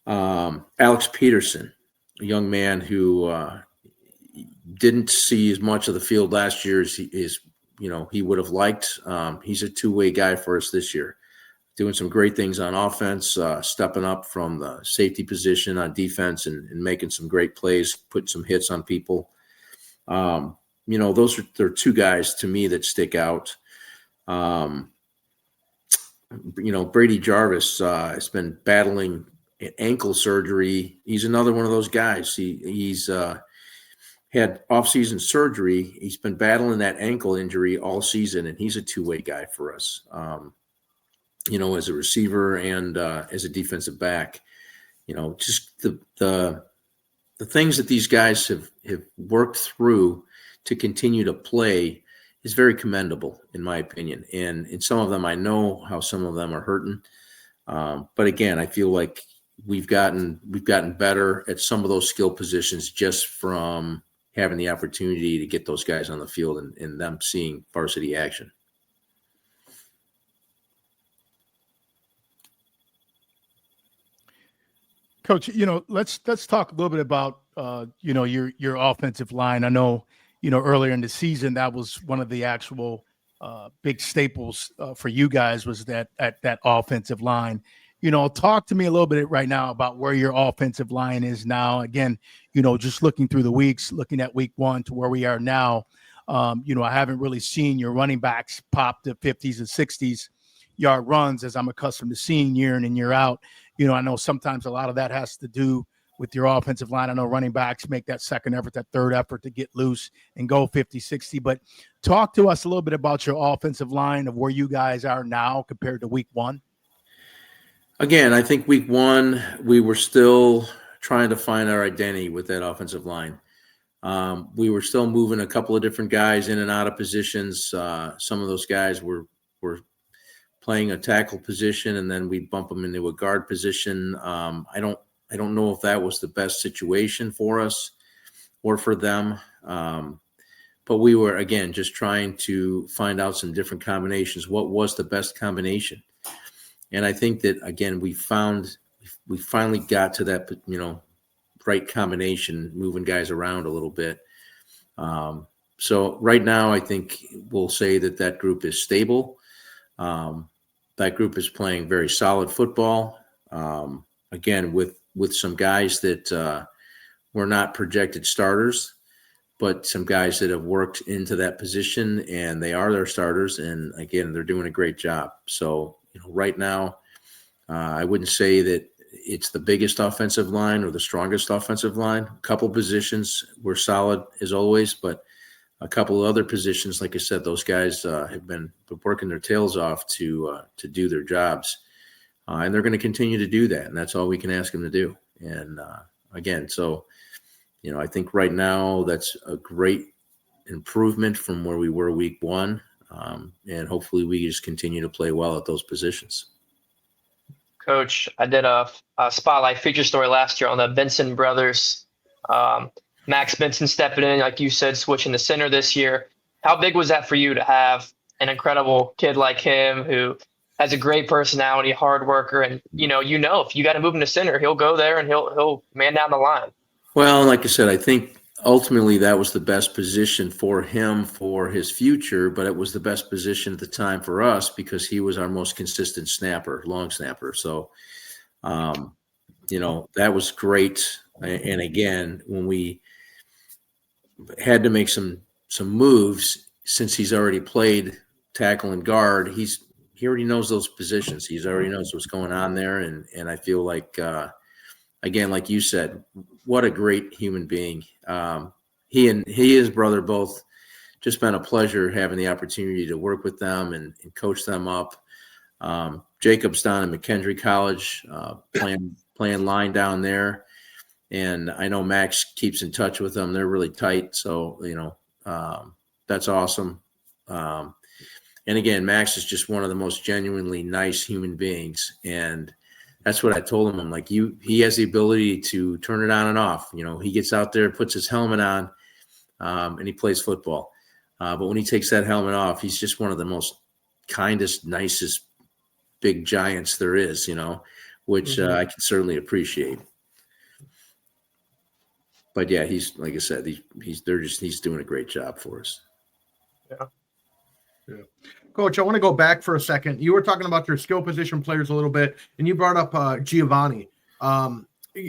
Alex Peterson, a young man who didn't see as much of the field last year as he would have liked. He's a two-way guy for us this year, doing some great things on offense, stepping up from the safety position on defense and making some great plays, putting some hits on people. They're two guys to me that stick out. Brady Jarvis has been battling ankle surgery. He's another one of those guys. He's had off-season surgery. He's been battling that ankle injury all season, and he's a two-way guy for us. As a receiver and as a defensive back. Just the things that these guys have worked through to continue to play is very commendable, in my opinion. And in some of them, I know how some of them are hurting. But again, I feel like we've gotten better at some of those skill positions just from having the opportunity to get those guys on the field and them seeing varsity action. Coach, let's talk a little bit about your offensive line. I know, earlier in the season that was one of the actual big staples for you guys was that offensive line. Talk to me a little bit right now about where your offensive line is now. Again, just looking through the weeks, looking at week 1 to where we are now. I haven't really seen your running backs pop to 50s and 60s yard runs as I'm accustomed to seeing year in and year out. I know sometimes a lot of that has to do with your offensive line. I know running backs make that second effort, that third effort to get loose and go 50, 60. But talk to us a little bit about your offensive line of where you guys are now compared to week 1. Again, I think week 1, we were still trying to find our identity with that offensive line. We were still moving a couple of different guys in and out of positions. Some of those guys were playing a tackle position, and then we'd bump them into a guard position. I don't know if that was the best situation for us or for them. But we were, again, just trying to find out some different combinations. What was the best combination? And I think that, again, we finally got to that, right combination, moving guys around a little bit. So right now, I think we'll say that group is stable. That group is playing very solid football. Again, with some guys that were not projected starters, but some guys that have worked into that position and they are their starters. And again, they're doing a great job. So, right now, I wouldn't say that it's the biggest offensive line or the strongest offensive line. A couple positions were solid as always, but a couple of other positions, like I said, those guys have been working their tails off to do their jobs. And they're going to continue to do that. And that's all we can ask them to do. And again, so, I think right now that's a great improvement from where we were week 1. And hopefully we just continue to play well at those positions. Coach, I did a spotlight feature story last year on the Benson brothers. Max Benson stepping in, like you said, switching the center this year. How big was that for you to have an incredible kid like him who has a great personality, hard worker, and if you got to move him to center, he'll go there and he'll man down the line. Well, like I said, I think ultimately that was the best position for him for his future, but it was the best position at the time for us because he was our most consistent long snapper. So, that was great. And again, when we had to make some moves, since he's already played tackle and guard, he already knows those positions. He already knows what's going on there. And I feel like, again, like you said, what a great human being. He and his brother both just been a pleasure having the opportunity to work with them and coach them up. Jacob's down at McKendree College, playing line down there. And I know Max keeps in touch with them. They're really tight. So, that's awesome. And again, Max is just one of the most genuinely nice human beings. And that's what I told him. I'm like, he has the ability to turn it on and off. He gets out there, puts his helmet on, and he plays football. But when he takes that helmet off, he's just one of the most kindest, nicest big giants there is, which I can certainly appreciate. But yeah, he's like I said, he's doing a great job for us. Yeah. Coach, I want to go back for a second. You were talking about your skill position players a little bit, and you brought up Giovanni.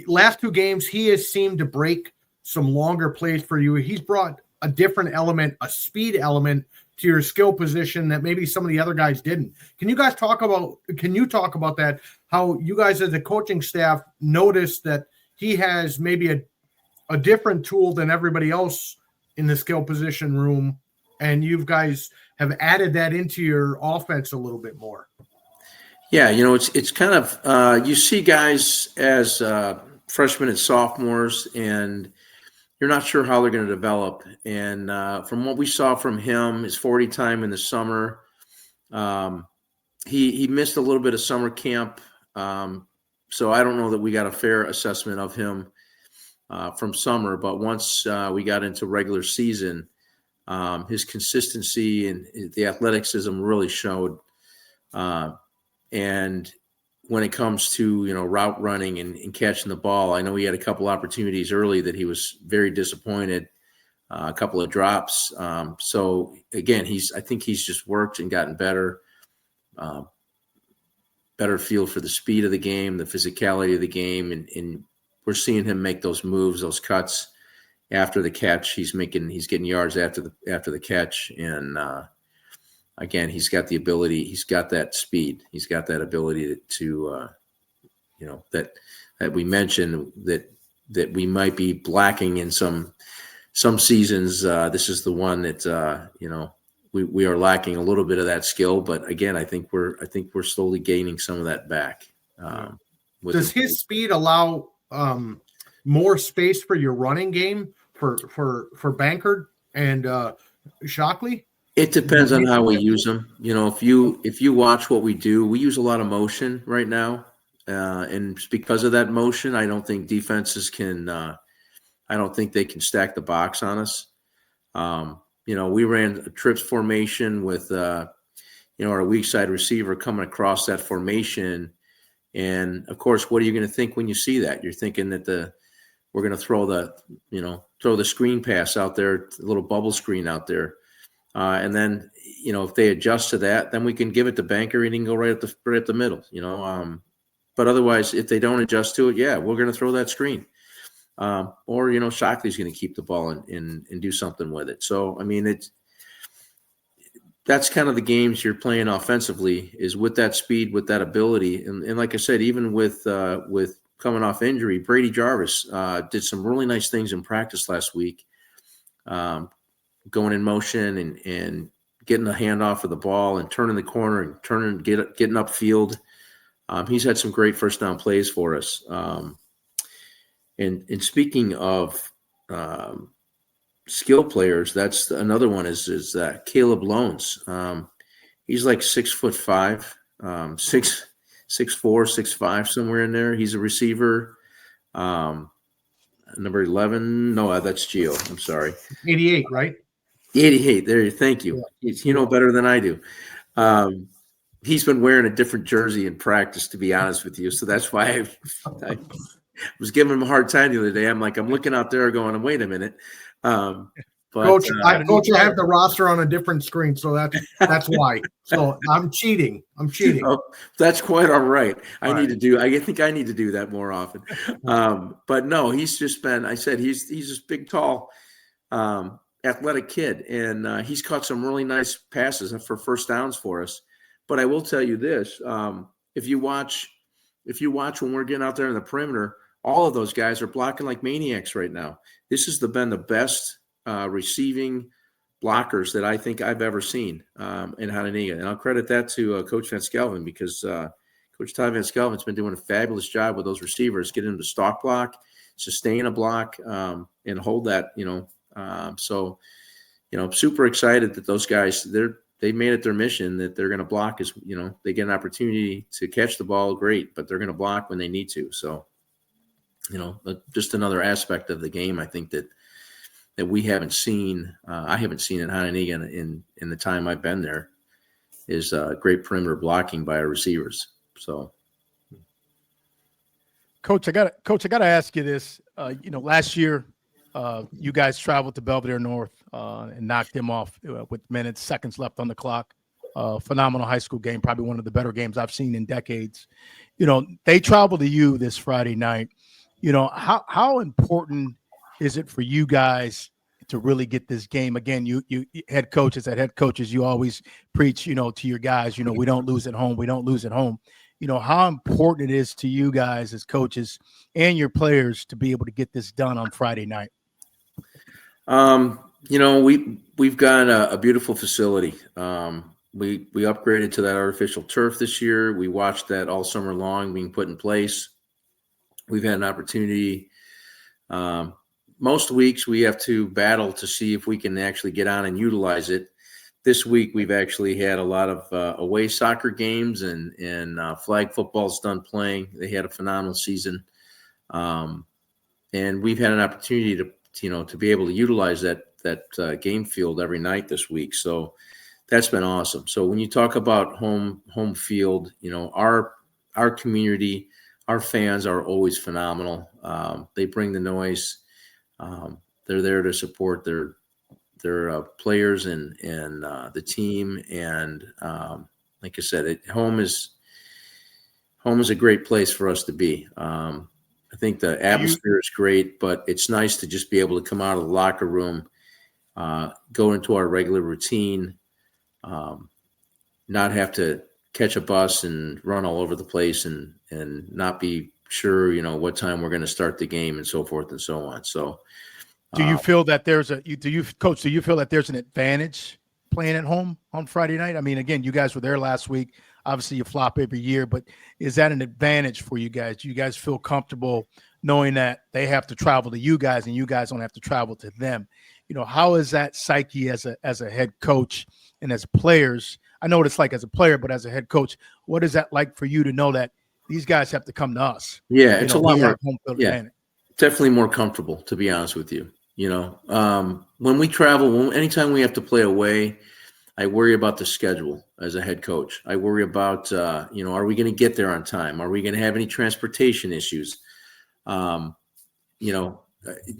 Last 2 games, he has seemed to break some longer plays for you. He's brought a different element, a speed element to your skill position that maybe some of the other guys didn't. Can you talk about that? How you guys as a coaching staff noticed that he has maybe a different tool than everybody else in the skill position room, and you guys have added that into your offense a little bit more. Yeah, it's kind of you see guys as freshmen and sophomores, and you're not sure how they're going to develop. And from what we saw from him, his 40 time in the summer, he missed a little bit of summer camp. So I don't know that we got a fair assessment of him from summer. But once we got into regular season, his consistency and the athleticism really showed. And when it comes to, route running and catching the ball, I know he had a couple opportunities early that he was very disappointed, a couple of drops. So again, I think he's just worked and gotten better, better feel for the speed of the game, the physicality of the game. And we're seeing him make those moves, those cuts after the catch. He's getting yards after the catch. And, again, he's got the ability. He's got that speed. He's got that ability to that we mentioned that we might be lacking in some seasons. This is the one that we are lacking a little bit of that skill. But again, I think we're slowly gaining some of that back. Does his speed allow more space for your running game for Bankard and Shockley? It depends on how we use them. If you watch what we do, we use a lot of motion right now, and because of that motion, I don't think defenses can. I don't think they can stack the box on us. We ran a trips formation with our weak side receiver coming across that formation, and of course, what are you going to think when you see that? You're thinking that we're going to throw the screen pass out there, the little bubble screen out there. And then, if they adjust to that, then we can give it to Banker and he can go right at the middle, but otherwise, if they don't adjust to it, we're going to throw that screen. Or, Shockley's going to keep the ball and do something with it. So, I mean, that's kind of the games you're playing offensively is with that speed, with that ability. And like I said, even with coming off injury, Brady Jarvis did some really nice things in practice last week. Going in motion and getting the handoff of the ball and turning the corner and getting upfield. He's had some great first down plays for us. And speaking of skill players, that's another one is Caleb Loans. He's like 6'5", 6'4", 6'5", somewhere in there. He's a receiver. Number 11. No, that's Gio. I'm sorry. 88, right? 88. There. Thank you. Yeah. You know better than I do. He's been wearing a different jersey in practice, to be honest with you. So that's why I was giving him a hard time the other day. I'm looking out there going, wait a minute. But, Coach, I have the roster on a different screen, so that's why. So I'm cheating. Oh, that's quite all right. I think I need to do that more often. But no, he's just been. I said he's this big, tall, athletic kid, and he's caught some really nice passes for first downs for us. But I will tell you this: if you watch when we're getting out there in the perimeter, all of those guys are blocking like maniacs right now. This has been the best receiving blockers that I think I've ever seen in Hononegah. And I'll credit that to Coach Van Skelven because Coach Ty Van Skelven's been doing a fabulous job with those receivers, getting them to stalk block, sustain a block, and hold that, So, I'm super excited that those guys, they made it their mission that they're going to block as, they get an opportunity to catch the ball, great, but they're going to block when they need to. So, just another aspect of the game, I think that we haven't seen, I haven't seen in Hononegah in the time I've been there, is great perimeter blocking by our receivers. So, Coach, I gotta ask you this. Last year, you guys traveled to Belvidere North and knocked them off with seconds left on the clock. Phenomenal high school game, probably one of the better games I've seen in decades. They travel to you this Friday night. How important is it for you guys to really get this game? Again, you head coaches, you always preach, to your guys, we don't lose at home. We don't lose at home. How important it is to you guys as coaches and your players to be able to get this done on Friday night. We've got a beautiful facility. We upgraded to that artificial turf this year. We watched that all summer long being put in place. We've had an opportunity. Most weeks we have to battle to see if we can actually get on and utilize it. This week we've actually had a lot of away soccer games and flag football's done playing. They had a phenomenal season, and we've had an opportunity to be able to utilize that game field every night this week. So that's been awesome. So when you talk about home field, our community, our fans are always phenomenal. They bring the noise. They're there to support their players and the team. And like I said, home is a great place for us to be. I think the atmosphere is great, but it's nice to just be able to come out of the locker room, go into our regular routine, not have to catch a bus and run all over the place and not be sure, what time we're going to start the game and so forth and so on. So do you feel that Coach, do you feel that there's an advantage playing at home on Friday night? I mean, again, you guys were there last week. Obviously you flop every year, but is that an advantage for you guys? Do you guys feel comfortable knowing that they have to travel to you guys and you guys don't have to travel to them? How is that psyche as a head coach and as players? I know what it's like as a player, but as a head coach, what is that like for you to know that these guys have to come to us? Yeah, it's a lot more. Home field advantage. Definitely more comfortable, to be honest with you. When we travel, anytime we have to play away, I worry about the schedule as a head coach. I worry about, are we going to get there on time? Are we going to have any transportation issues?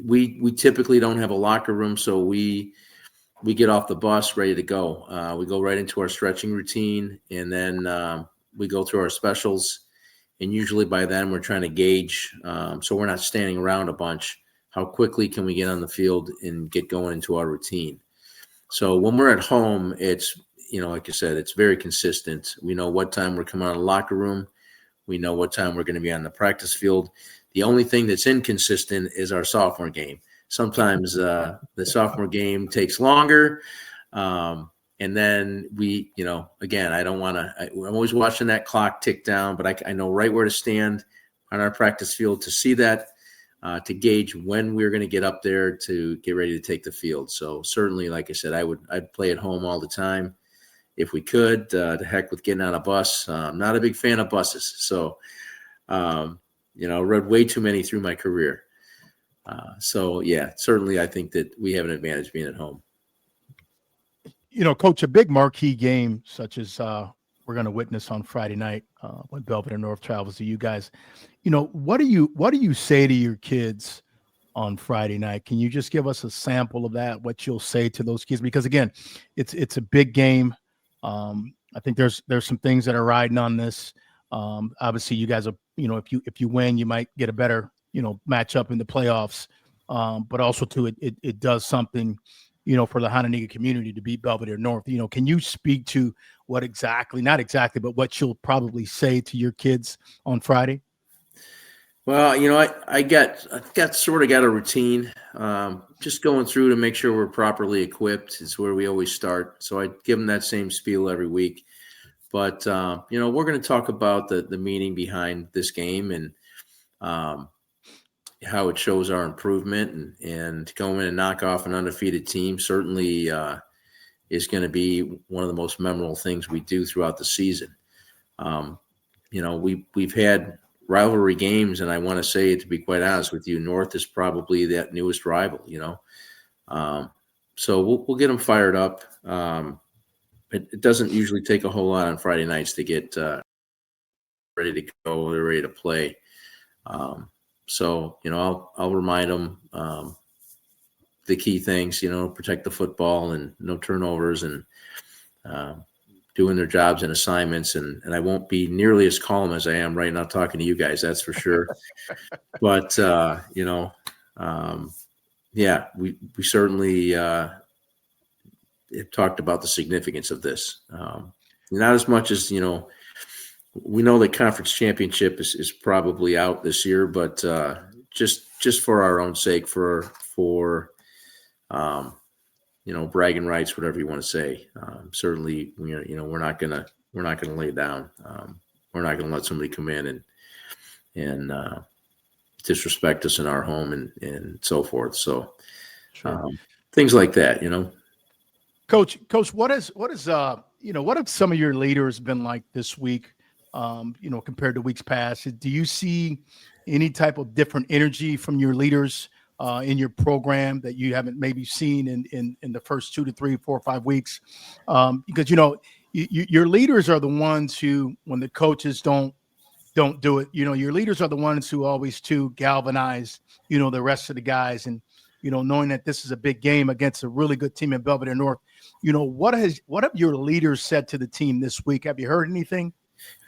We typically don't have a locker room, so we get off the bus ready to go. We go right into our stretching routine, and then we go through our specials. And usually by then we're trying to gauge, so we're not standing around a bunch. How quickly can we get on the field and get going into our routine? So when we're at home, it's, like I said, it's very consistent. We know what time we're coming out of the locker room. We know what time we're going to be on the practice field. The only thing that's inconsistent is our sophomore game. Sometimes the sophomore game takes longer. And then we, again, I don't want to, I'm always watching that clock tick down, but I know right where to stand on our practice field to see that, to gauge when we're going to get up there to get ready to take the field. So certainly, like I said, I'd play at home all the time if we could. To heck with getting on a bus. I'm not a big fan of buses. So, rode way too many through my career. So yeah, certainly I think that we have an advantage being at home. Coach, a big marquee game such as we're going to witness on Friday night when Belvidere North travels to you guys. What do you say to your kids on Friday night? Can you just give us a sample of that? What you'll say to those kids? Because again, it's a big game. I think there's some things that are riding on this. Obviously, you guys are if you win, you might get a better matchup in the playoffs. But also too, it does something for the Hononegah community to beat Belvidere North. Can you speak to what exactly, not exactly, but what you'll probably say to your kids on Friday? Well, I got a routine, just going through to make sure we're properly equipped is where we always start. So I give them that same spiel every week. But, we're going to talk about the meaning behind this game and how it shows our improvement and to go in and knock off an undefeated team certainly is going to be one of the most memorable things we do throughout the season. We've had rivalry games, and I want to say, to be quite honest with you, North is probably that newest rival, so we'll get them fired up. It doesn't usually take a whole lot on Friday nights to get ready to go or ready to play. So, I'll remind them the key things, protect the football and no turnovers and doing their jobs and assignments. And I won't be nearly as calm as I am right now talking to you guys, that's for sure. But, yeah, we certainly have talked about the significance of this. Not as much as, we know the conference championship is probably out this year, but just for our own sake, for bragging rights, whatever you want to say. Certainly, we're not gonna lay down. We're not gonna let somebody come in and disrespect us in our home and so forth. So things like that, Coach, what have some of your leaders been like this week? Compared to weeks past, do you see any type of different energy from your leaders in your program that you haven't maybe seen in the first 2 to 3, 4, or 5 weeks? Because your leaders are the ones who, when the coaches don't do it, your leaders are the ones who always galvanize the rest of the guys, and knowing that this is a big game against a really good team in Belvidere North. What have your leaders said to the team this week? Have you heard anything?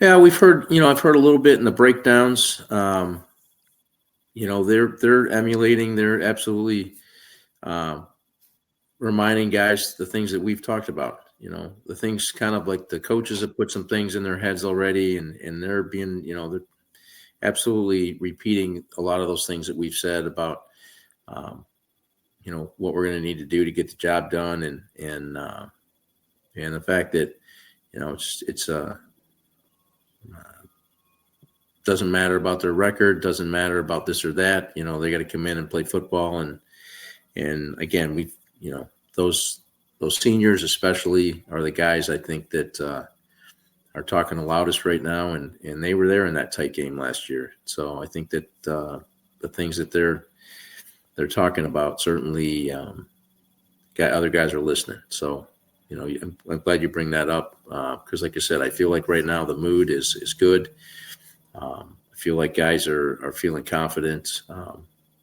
Yeah, we've heard, I've heard a little bit in the breakdowns. They're emulating, they're absolutely reminding guys the things that we've talked about, the things kind of like the coaches have put some things in their heads already, and they're being, they're absolutely repeating a lot of those things that we've said about, what we're going to need to do to get the job done. And the fact that, it's doesn't matter about their record, doesn't matter about this or that, they got to come in and play football. And again, we, those seniors especially are the guys I think that are talking the loudest right now. And they were there in that tight game last year. So I think that the things that they're talking about certainly other guys are listening. So, I'm glad you bring that up because like I said, I feel like right now the mood is good. I feel like guys are feeling confident.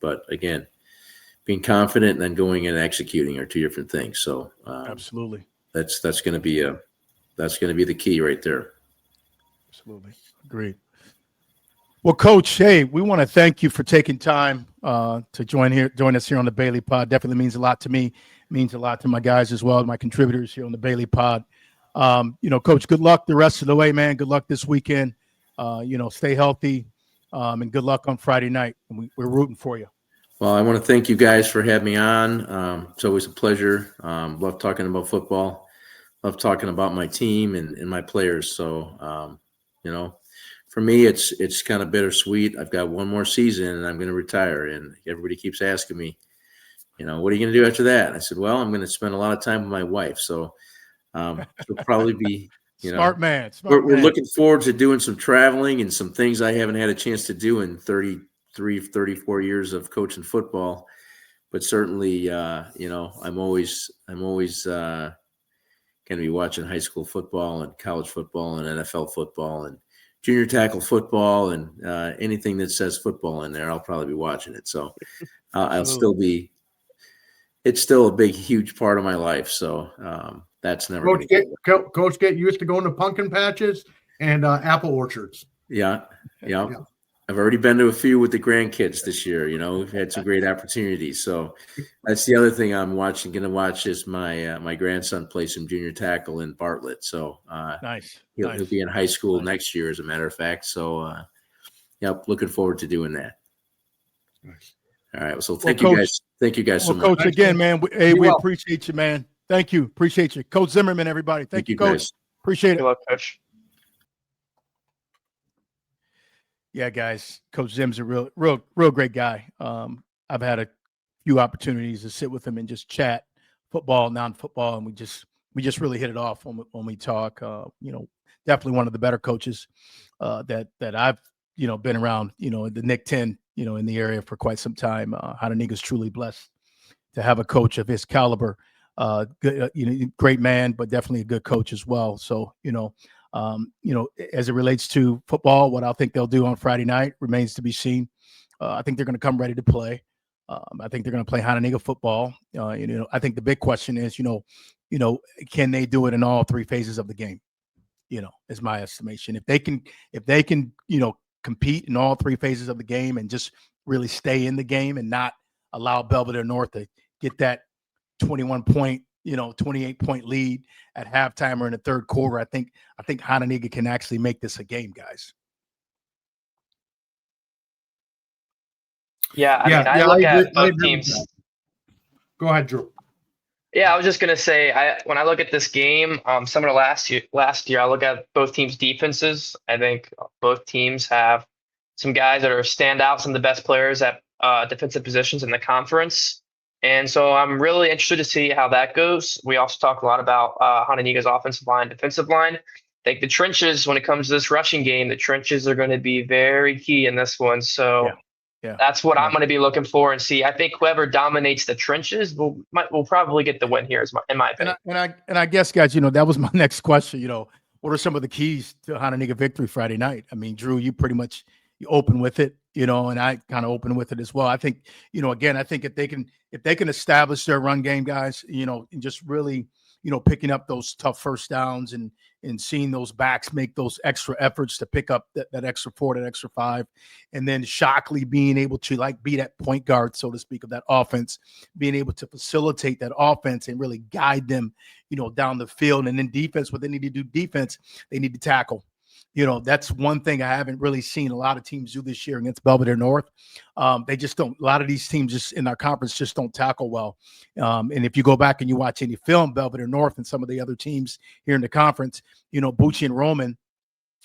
But again, being confident and then going and executing are two different things. So absolutely, that's going to be the key right there. Absolutely. Agreed. Well, Coach, hey, we want to thank you for taking time to join us here on the Bailey Pod. Definitely means a lot to me. It means a lot to my guys as well, my contributors here on the Bailey Pod. Coach, good luck the rest of the way, man. Good luck this weekend. Stay healthy, and good luck on Friday night. And we're rooting for you. Well, I want to thank you guys for having me on. It's always a pleasure. Love talking about football. Love talking about my team and my players. So, for me, it's kind of bittersweet. I've got one more season and I'm going to retire. And everybody keeps asking me, what are you going to do after that? And I said, well, I'm going to spend a lot of time with my wife. So it'll probably be, Smart man. We're looking forward to doing some traveling and some things I haven't had a chance to do in 33, 34 years of coaching football. But certainly, I'm always going to be watching high school football and college football and NFL football and junior tackle football and anything that says football in there, I'll probably be watching it. So it's still a big, huge part of my life. So that's never Coach, get used to going to pumpkin patches and apple orchards. Yeah. I've already been to a few with the grandkids this year. We've had some great opportunities. So that's the other thing I'm going to watch is my grandson play some junior tackle in Bartlett. So nice. He'll be in high school next year, as a matter of fact. So, looking forward to doing that. Nice. All right. So thank you guys. Thank you guys so much. Coach, again, man, we appreciate you, man. Thank you. Appreciate you. Coach Zimmerman, everybody. Thank you, Coach. Guys. Appreciate it. Good luck, Coach. Yeah, guys, Coach Zim's a real great guy. I've had a few opportunities to sit with him and just chat football, non-football, and we just really hit it off when we talk. Definitely one of the better coaches that I've been around. The Nick 10, in the area for quite some time. Hononegah's truly blessed to have a coach of his caliber. Great man, but definitely a good coach as well. So As it relates to football, what I think they'll do on Friday night remains to be seen. I think they're going to come ready to play. I think they're going to play Hononegah football. I think the big question is, can they do it in all three phases of the game? Is my estimation. If they can, compete in all three phases of the game and just really stay in the game and not allow Belvidere North to get that 28 point lead at halftime or in the third quarter, I think Hononegah can actually make this a game, guys. Yeah, I look at both teams. Go ahead, Drew. Yeah, I was just gonna say, when I look at this game, similar to last year, I look at both teams' defenses. I think both teams have some guys that are standouts and the best players at defensive positions in the conference. And so I'm really interested to see how that goes. We also talk a lot about Hononegah's offensive line, defensive line. I think the trenches, when it comes to this rushing game, the trenches are going to be very key in this one. So that's what I'm going to be looking for and see. I think whoever dominates the trenches will probably get the win here, in my opinion. And I guess, guys, that was my next question. What are some of the keys to Hononegah victory Friday night? I mean, Drew, you pretty much open with it, and I kind of open with it as well. I think, again, I think if they can establish their run game, guys, and just really, picking up those tough first downs and seeing those backs make those extra efforts to pick up that extra 4, that extra 5, and then Shockley being able to be that point guard, so to speak, of that offense, being able to facilitate that offense and really guide them, down the field. And then defense, what they need to do defense, they need to tackle. That's one thing I haven't really seen a lot of teams do this year against Belvidere North. They just don't. A lot of these teams just in our conference just don't tackle well. And if you go back and you watch any film, Belvidere North and some of the other teams here in the conference, Bucci and Roman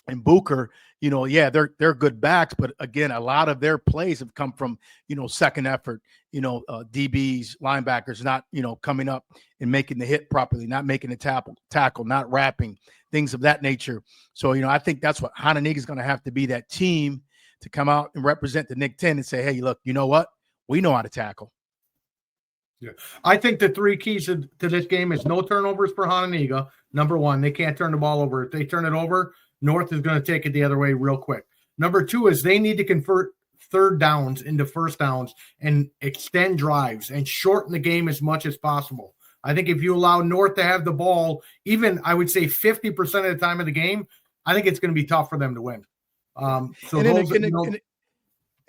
and Booker, they're good backs, but again, a lot of their plays have come from, second effort, DBs, linebackers, not, coming up and making the hit properly, not making the tackle, not wrapping, things of that nature. So, I think that's what Hononegah is going to have to be, that team to come out and represent the Nick 10 and say, hey, look, you know what? We know how to tackle. Yeah, I think the three keys to this game is no turnovers for Hononegah. Number one, they can't turn the ball over. If they turn it over, North is going to take it the other way real quick. Number two is they need to convert third downs into first downs and extend drives and shorten the game as much as possible. I think if you allow North to have the ball, even I would say 50% of the time of the game, I think it's going to be tough for them to win.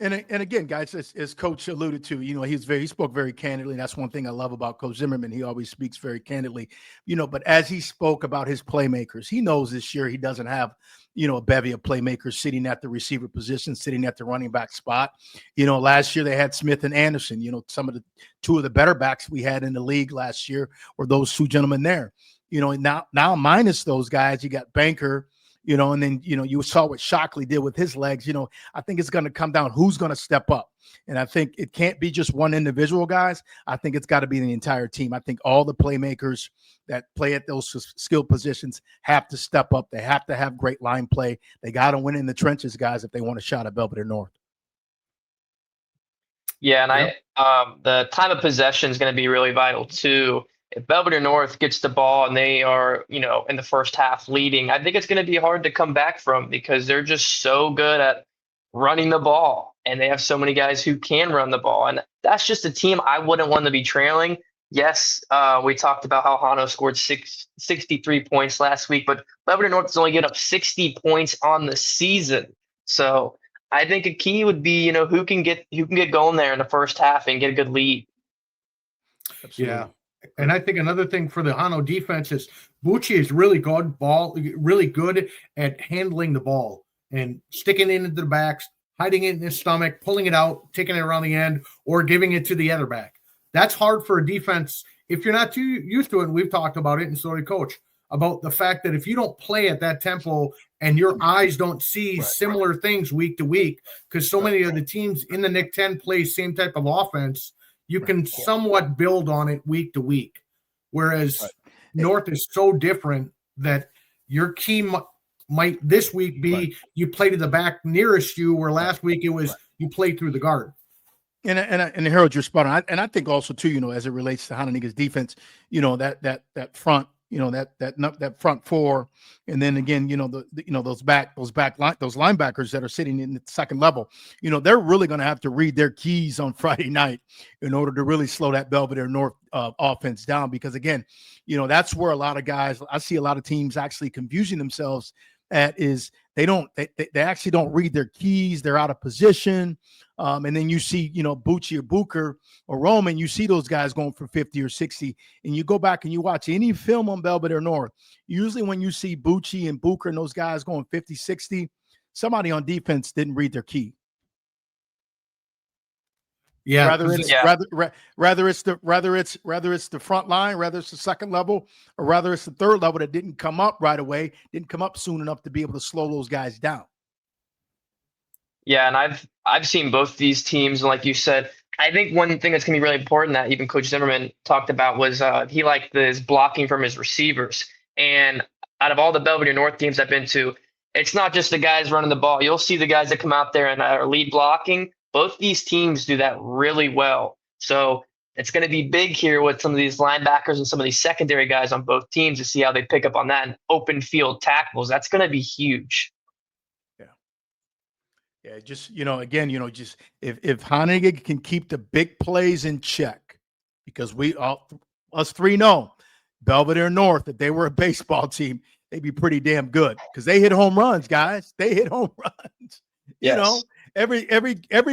And again, guys, as Coach alluded to, he spoke very candidly. And that's one thing I love about Coach Zimmerman. He always speaks very candidly, but as he spoke about his playmakers, he knows this year he doesn't have, a bevy of playmakers sitting at the receiver position, sitting at the running back spot. Last year they had Smith and Anderson. Some of the two of the better backs we had in the league last year were those two gentlemen there. Now minus those guys, you got Banker, and then, you saw what Shockley did with his legs. I think it's going to come down who's going to step up. And I think it can't be just one individual, guys. I think it's got to be the entire team. I think all the playmakers that play at those skilled positions have to step up. They have to have great line play. They got to win in the trenches, guys, if they want a shot at Belvidere North. Yeah, and the time of possession is going to be really vital too. If Belvidere North gets the ball and they are, in the first half leading, I think it's going to be hard to come back from because they're just so good at running the ball and they have so many guys who can run the ball. And that's just a team I wouldn't want to be trailing. Yes, we talked about how Hano scored 63 points last week, but Belvidere North has only given up 60 points on the season. So I think a key would be, who can get going there in the first half and get a good lead. Absolutely. Yeah. And I think another thing for the Hano defense is Bucci is really good at handling the ball and sticking it into the backs, hiding it in his stomach, pulling it out, taking it around the end, or giving it to the other back. That's hard for a defense if you're not too used to it. And we've talked about it, and so did Coach, about the fact that if you don't play at that tempo and your eyes don't see similar things week to week, because so many of the teams in the Nick 10 play same type of offense, you can somewhat build on it week to week. Whereas North is so different that your key might this week be you play to the back nearest you, where last week it was you play through the guard. And Harold, you're spot on. And I think also too, as it relates to Hononegah's defense, that front, that front four, and then again, those linebackers that are sitting in the second level, they're really going to have to read their keys on Friday night in order to really slow that Belvidere North offense down. Because again, that's where a lot of guys, I see a lot of teams actually confusing themselves at is they actually don't read their keys. They're out of position. And then you see, Bucci or Booker or Roman, you see those guys going for 50 or 60, and you go back and you watch any film on Belvidere North. Usually when you see Bucci and Booker and those guys going 50, 60, somebody on defense didn't read their key. Yeah. Rather it's the front line, rather it's the second level, or rather it's the third level that didn't come up right away, didn't come up soon enough to be able to slow those guys down. Yeah, and I've seen both these teams, and like you said, I think one thing that's going to be really important that even Coach Zimmerman talked about was he liked his blocking from his receivers. And out of all the Belvidere North games I've been to, it's not just the guys running the ball. You'll see the guys that come out there and are lead blocking. Both these teams do that really well. So it's going to be big here with some of these linebackers and some of these secondary guys on both teams to see how they pick up on that and open field tackles. That's going to be huge. Yeah, just, again, just if Hononegah can keep the big plays in check, because us three know Belvidere North, if they were a baseball team, they'd be pretty damn good because they hit home runs, guys. They hit home runs. Yes. Every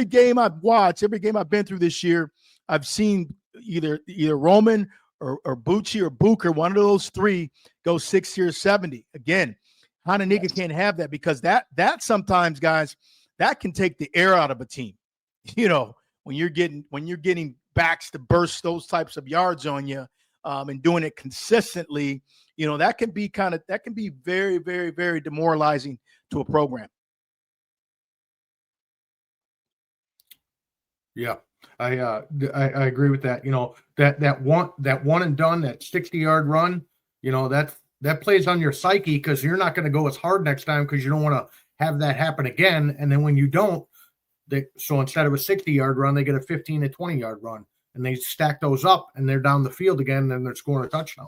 game I've watched, every game I've been through this year, I've seen either Roman or Bucci or Booker, one of those three, go 60 or 70. Again, Hononegah can't have that because that sometimes, guys, that can take the air out of a team. When you're getting backs to burst those types of yards on you, and doing it consistently, that can be very, very, very demoralizing to a program. Yeah, I agree with that. That one and done, that 60-yard run, that plays on your psyche because you're not going to go as hard next time because you don't want to have that happen again. And then when you don't, so instead of a 60-yard run, they get a 15 to 20-yard run, and they stack those up, and they're down the field again, and they're scoring a touchdown.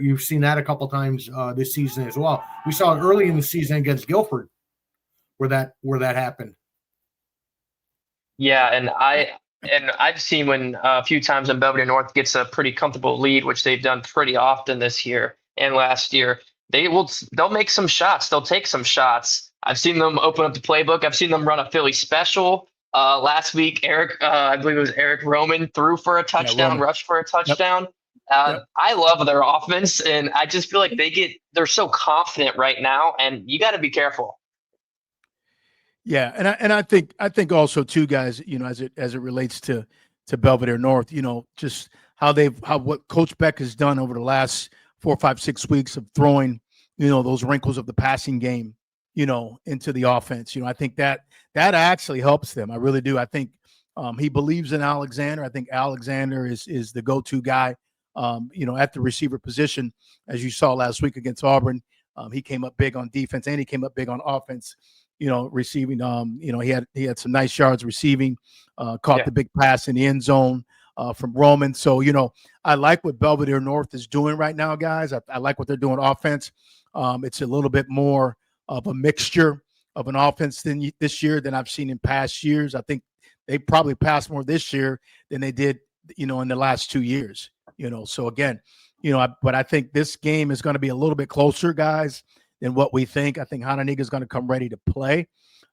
You've seen that a couple times this season as well. We saw it early in the season against Guilford, where that happened. Yeah, and I've seen when a few times when Belvidere North gets a pretty comfortable lead, which they've done pretty often this year and last year, they'll make some shots. They'll take some shots. I've seen them open up the playbook. I've seen them run a Philly special. Last week, I believe it was Eric Roman, threw for a touchdown, rushed for a touchdown. Yep. I love their offense, and I just feel like they're so confident right now, and you got to be careful. Yeah, and I think also too, guys, as it relates to Belvidere North, just how what Coach Beck has done over the last 4, 5, 6 weeks of throwing, those wrinkles of the passing game, into the offense. I think that actually helps them. I really do. I think he believes in Alexander. I think Alexander is the go-to guy, at the receiver position, as you saw last week against Auburn. He came up big on defense and he came up big on offense. Receiving, he had some nice yards receiving, caught the big pass in the end zone from Roman. So, I like what Belvidere North is doing right now, guys. I like what they're doing offense. It's a little bit more of a mixture of an offense this year than I've seen in past years. I think they probably passed more this year than they did, in the last 2 years, So again, but I think this game is going to be a little bit closer, guys, than what we think. I think Hononegah is going to come ready to play.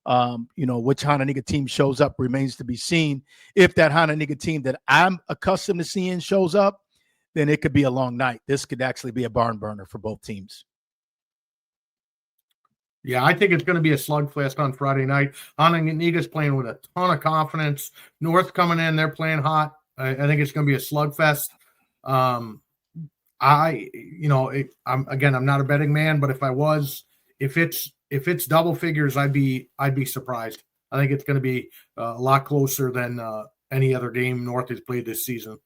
Which Hononegah team shows up remains to be seen. If that Hononegah team that I'm accustomed to seeing shows up, then it could be a long night. This could actually be a barn burner for both teams. Yeah, I think it's going to be a slugfest on Friday night. Hononegah's playing with a ton of confidence. North coming in, they're playing hot. I think it's going to be a slugfest. I'm not a betting man, but if I was, if it's double figures, I'd be surprised. I think it's going to be a lot closer than any other game North has played this season.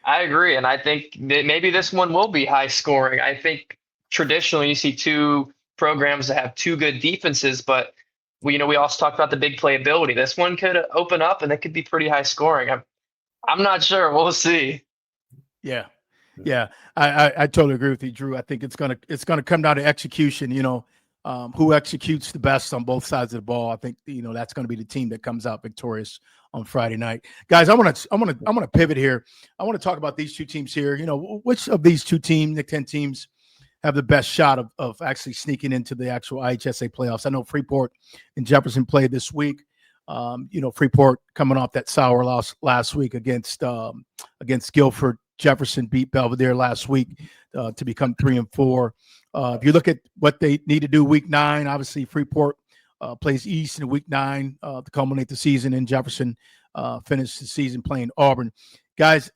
I agree, and I think that maybe this one will be high scoring. I think traditionally you see two programs that have two good defenses, but we also talked about the big playability. This one could open up and it could be pretty high scoring. I'm not sure. We'll see. Yeah. Yeah, I totally agree with you, Drew. I think it's gonna come down to execution. Who executes the best on both sides of the ball. I think that's going to be the team that comes out victorious on Friday night. Guys, I'm gonna pivot here. I want to talk about these two teams here. Which of these two teams, the 10 teams, have the best shot of actually sneaking into the actual IHSA playoffs? I know Freeport and Jefferson played this week. Freeport coming off that sour loss last week against Guilford. Jefferson beat Belvidere last week to become 3-4. If you look at what they need to do week 9, obviously Freeport plays East in week 9 to culminate the season, and Jefferson finished the season playing Auburn. Guys,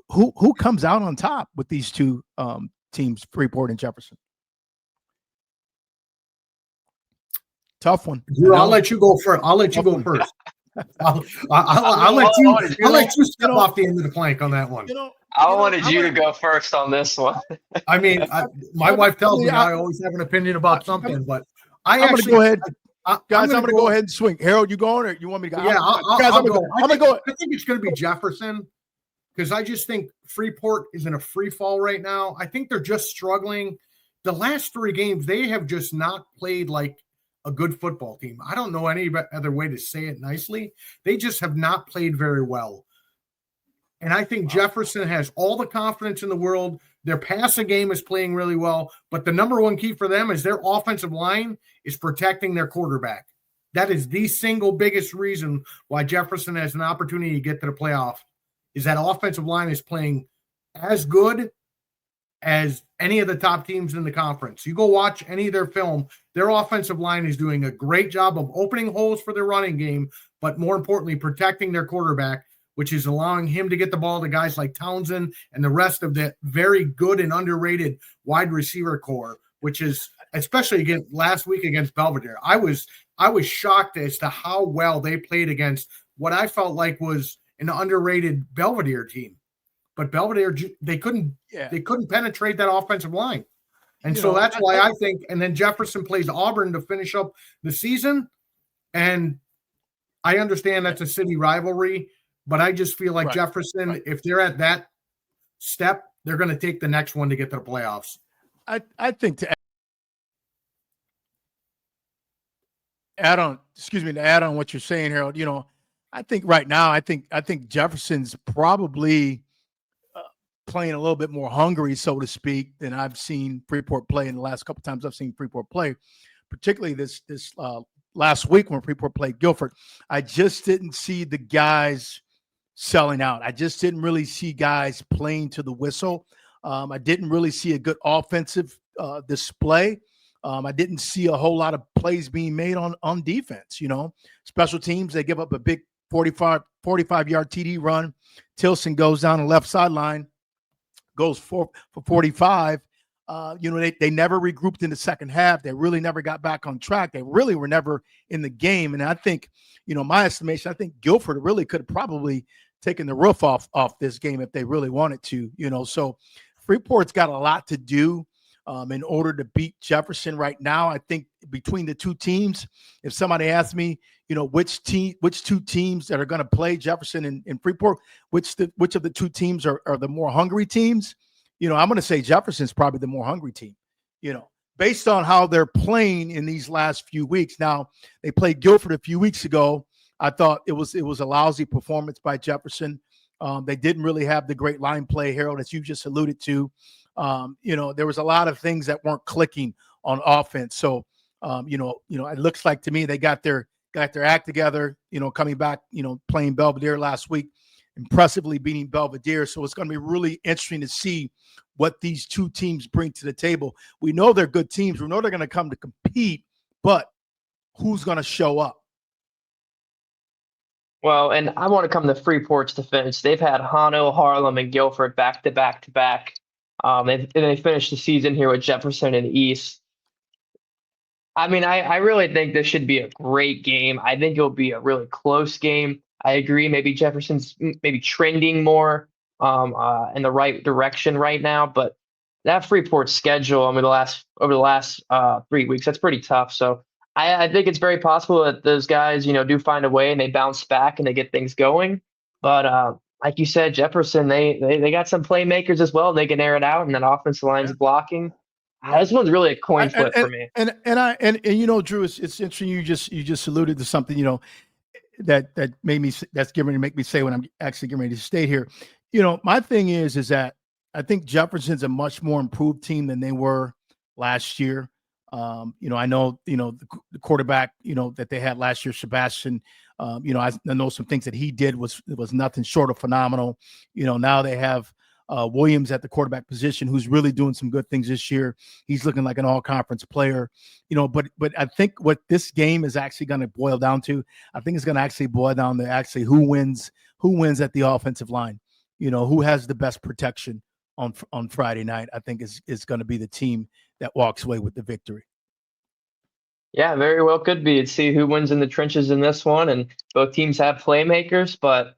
who comes out on top with these two teams, Freeport and Jefferson? Tough one. Drew, I'll let you go first. I'll let you go first. I'll let you step off the end of the plank on that one. I wanted you to go first on this one. I mean, my wife tells me I always have an opinion about something, but I'm going to go ahead. Guys, I'm going to go ahead and swing. Harold, you going, or you want me to go? Yeah, I'm going to go. I think it's going to be Jefferson, because I just think Freeport is in a free fall right now. I think they're just struggling. The last 3 games, they have just not played like a good football team. I don't know any other way to say it nicely. They just have not played very well. And I think Jefferson has all the confidence in the world. Their passing game is playing really well, but the number one key for them is their offensive line is protecting their quarterback. That is the single biggest reason why Jefferson has an opportunity to get to the playoff, is that offensive line is playing as good as any of the top teams in the conference. You go watch any of their film, their offensive line is doing a great job of opening holes for their running game, but more importantly, protecting their quarterback, which is allowing him to get the ball to guys like Townsend and the rest of the very good and underrated wide receiver core, which is especially last week against Belvidere. I was shocked as to how well they played against what I felt like was an underrated Belvidere team. But Belvidere, they couldn't penetrate that offensive line. And so that's why I think, and then Jefferson plays Auburn to finish up the season. And I understand that's a city rivalry, but I just feel like Jefferson, if they're at that step, they're going to take the next one to get to the playoffs. I think to add on what you're saying, Harold, I think right now, I think Jefferson's probably playing a little bit more hungry, so to speak, than I've seen Freeport play in the last couple times I've seen Freeport play, particularly this last week when Freeport played Guilford. I just didn't see the guys selling out. I just didn't really see guys playing to the whistle. I didn't really see a good offensive display. I didn't see a whole lot of plays being made on defense. Special teams, they give up a big 45-yard TD run. Tilson goes down the left sideline, goes for 45. They never regrouped in the second half. They really never got back on track. They really were never in the game. And I think, my estimation, I think Guilford really could have probably taken the roof off this game if they really wanted to, So Freeport's got a lot to do in order to beat Jefferson right now. I think between the two teams, if somebody asked me, which two teams that are going to play Jefferson and Freeport, which of the two teams are the more hungry teams, I'm going to say Jefferson's probably the more hungry team, based on how they're playing in these last few weeks. Now, they played Guilford a few weeks ago. I thought it was a lousy performance by Jefferson. They didn't really have the great line play, Harold, as you just alluded to. There was a lot of things that weren't clicking on offense. So, it looks like to me they got their act together, coming back, playing Belvidere last week, impressively beating Belvidere. So it's going to be really interesting to see what these two teams bring to the table. We know they're good teams. We know they're going to come to compete, but who's going to show up? Well, and I want to come to Freeport's defense. They've had Hano, Harlem, and Guilford back to back to back. They finished the season here with Jefferson and East. I mean, I really think this should be a great game. I think it'll be a really close game. I agree. Maybe Jefferson's maybe trending more in the right direction right now, but that Freeport schedule, over the last 3 weeks, that's pretty tough. So I think it's very possible that those guys, do find a way and they bounce back and they get things going. But like you said, Jefferson, they got some playmakers as well. They can air it out, and that offensive line's blocking. This one's really a coin flip for me. And you know, Drew, it's interesting. You just alluded to something, you know, that made me, that's getting ready to make me say when I'm actually getting ready to stay here. You know, my thing is that I think Jefferson's a much more improved team than they were last year. You know, I know, you know, the quarterback, you know, that they had last year, Sebastian, you know, I know some things that he did was nothing short of phenomenal. You know, now they have Williams at the quarterback position, who's really doing some good things this year. He's looking like an all-conference player, you know, but I think what this game is actually going to boil down to, I think it's going to actually boil down to actually who wins at the offensive line, you know, who has the best protection on Friday night. I think is going to be the team that walks away with the victory. Yeah, very well could be. Let's see who wins in the trenches in this one. And both teams have playmakers, but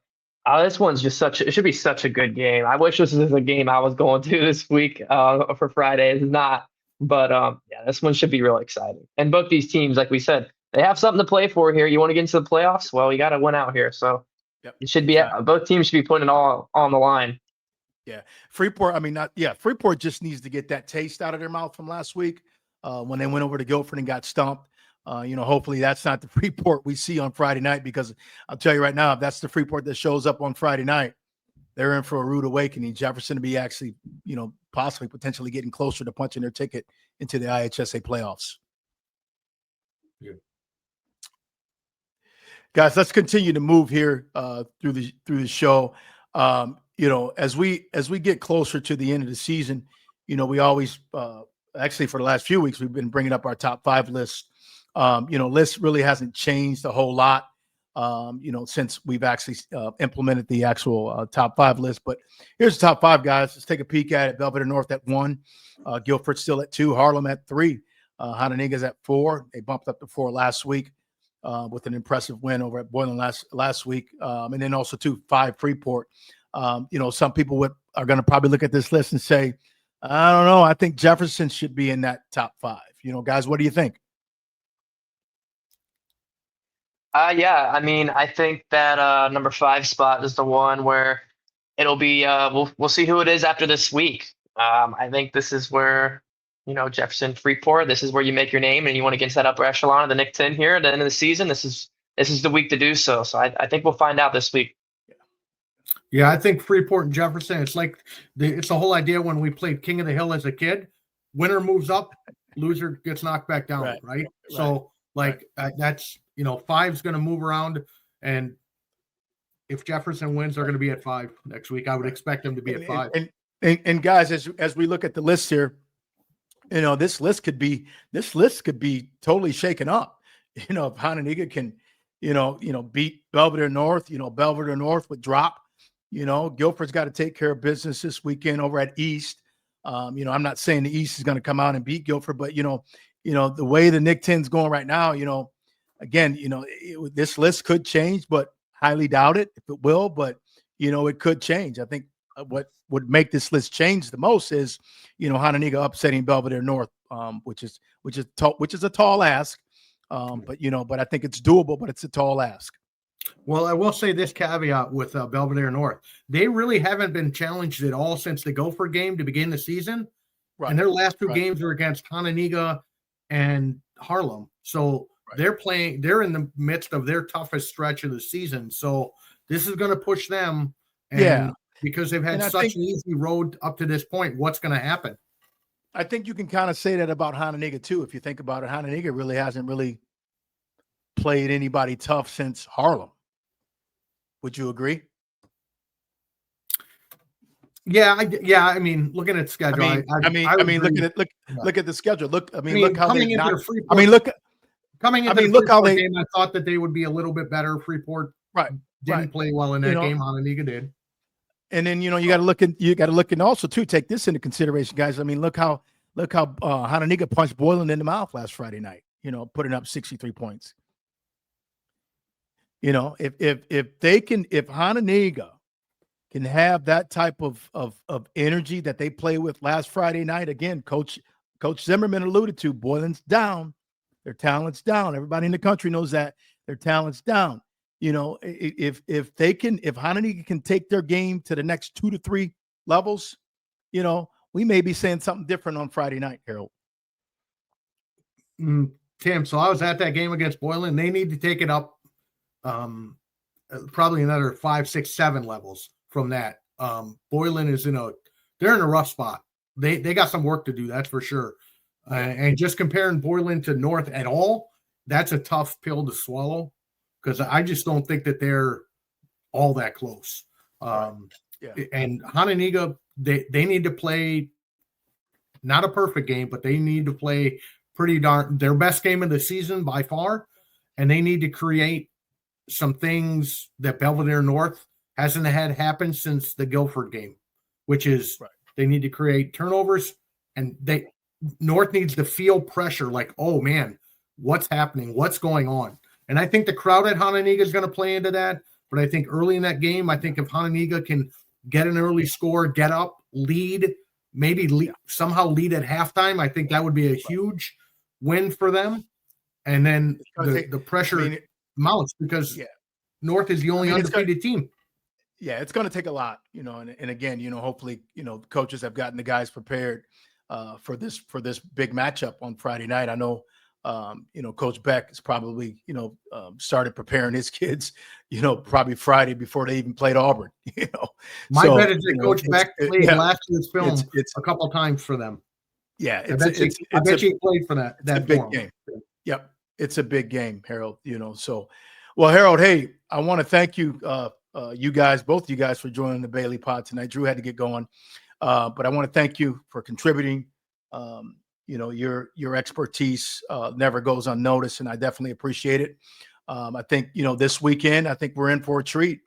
this one's just it should be such a good game. I wish this was a game I was going to this week for Friday. It's not. But yeah, this one should be really exciting. And both these teams, like we said, they have something to play for here. You want to get into the playoffs? Well, you got to win out here. So it should be, both teams should be putting it all on the line. Yeah. Freeport just needs to get that taste out of their mouth from last week when they went over to Guilford and got stumped. You know, hopefully that's not the Freeport we see on Friday night, because I'll tell you right now, if that's the Freeport that shows up on Friday night, they're in for a rude awakening. Jefferson to be actually, you know, possibly potentially getting closer to punching their ticket into the IHSA playoffs. Yeah. Guys, let's continue to move here through the show. You know, as we get closer to the end of the season, you know, we always actually for the last few weeks we've been bringing up our top 5 list. You know, list really hasn't changed a whole lot, you know, since we've actually implemented the actual top 5 list. But here's the top 5, guys. Let's take a peek at it. Belvidere North at 1, Guilford still at 2, Harlem at 3, Hononegah's at 4. They bumped up to 4 last week with an impressive win over at Boylan last week, and then also 5 Freeport. You know, some people are going to probably look at this list and say, I don't know, I think Jefferson should be in that top 5. You know, guys, what do you think? Yeah, I mean, I think that number 5 spot is the one where it'll be. We'll see who it is after this week. I think this is where, you know, Jefferson, Freeport. This is where you make your name, and you want to get into that upper echelon of the Nick 10 here at the end of the season. This is the week to do so. So I think we'll find out this week. Yeah, I think Freeport and Jefferson. It's like it's the whole idea when we played King of the Hill as a kid. Winner moves up, loser gets knocked back down. Right? So that's. You know, 5's going to move around, and if Jefferson wins, they're going to be at 5 next week. I would expect them to be at 5. And guys, as we look at the list here, you know, this list could be totally shaken up. You know, if Hononegah can, you know, beat Belvidere North, you know, Belvidere North would drop. You know, Guilford's got to take care of business this weekend over at East. You know, I'm not saying the East is going to come out and beat Guilford, but you know, the way the Nick 10's going right now, you know. Again, you know, this list could change, but highly doubt it if it will. But, you know, it could change. I think what would make this list change the most is, you know, Hononegah upsetting Belvidere North, which is a tall ask. But, you know, I think it's doable, but it's a tall ask. Well, I will say this caveat with Belvidere North. They really haven't been challenged at all since the Guilford game to begin the season. Right. And their last 2 games were against Hononegah and Harlem. So they're in the midst of their toughest stretch of the season. So this is going to push them. And because they've had such an easy road up to this point, what's going to happen? I think you can kind of say that about Hononegah too. If you think about it, Hononegah really hasn't played anybody tough since Harlem. Would you agree? Yeah. I mean, looking at the schedule, look at the schedule. Look how they. Game, I thought that they would be a little bit better. Freeport didn't play well in that game. Hononegah did. And then, you know, you got to look and also too take this into consideration, guys. I mean, look how Hononegah punched Boylan in the mouth last Friday night. You know, putting up 63 points. You know, if Hononegah can have that type of energy that they play with last Friday night, again, Coach Zimmerman alluded to, Boylan's down. Their talent's down. Everybody in the country knows that their talent's down. if Hononegah can take their game to the next 2 to 3 levels, we may be saying something different on Friday night, Harold. Tim, so I was at that game against Boylan. They need to take it up probably another 5, 6, 7 levels from that. Boylan is they're in a rough spot. They got some work to do, that's for sure. And just comparing Boylan to North at all, that's a tough pill to swallow because I just don't think that they're all that close. And Hononegah, they need to play not a perfect game, but they need to play their best game of the season by far, and they need to create some things that Belvidere North hasn't had happen since the Guilford game, which is they need to create turnovers, and North needs to feel pressure like, oh man, what's happening? What's going on? And I think the crowd at Hononegah is going to play into that. But I think early in that game, I think if Hononegah can get an early score, get up, lead, somehow lead at halftime, I think that would be a huge win for them. And then the pressure mounts because North is the only undefeated team. Yeah, it's going to take a lot, and again, hopefully, coaches have gotten the guys prepared for this big matchup on Friday night. I know, Coach Beck has probably, started preparing his kids, probably Friday before they even played Auburn, My bet is that Coach Beck played last year's film a couple of times for them. Yeah. I bet you played for that. That big game. Yep. It's a big game, Harold, so, well, Harold, hey, I want to thank you, you guys, both of you guys, for joining the Bailey Pod tonight. Drew had to get going, but I want to thank you for contributing. Your expertise never goes unnoticed, and I definitely appreciate it. I think, this weekend, I think we're in for a treat.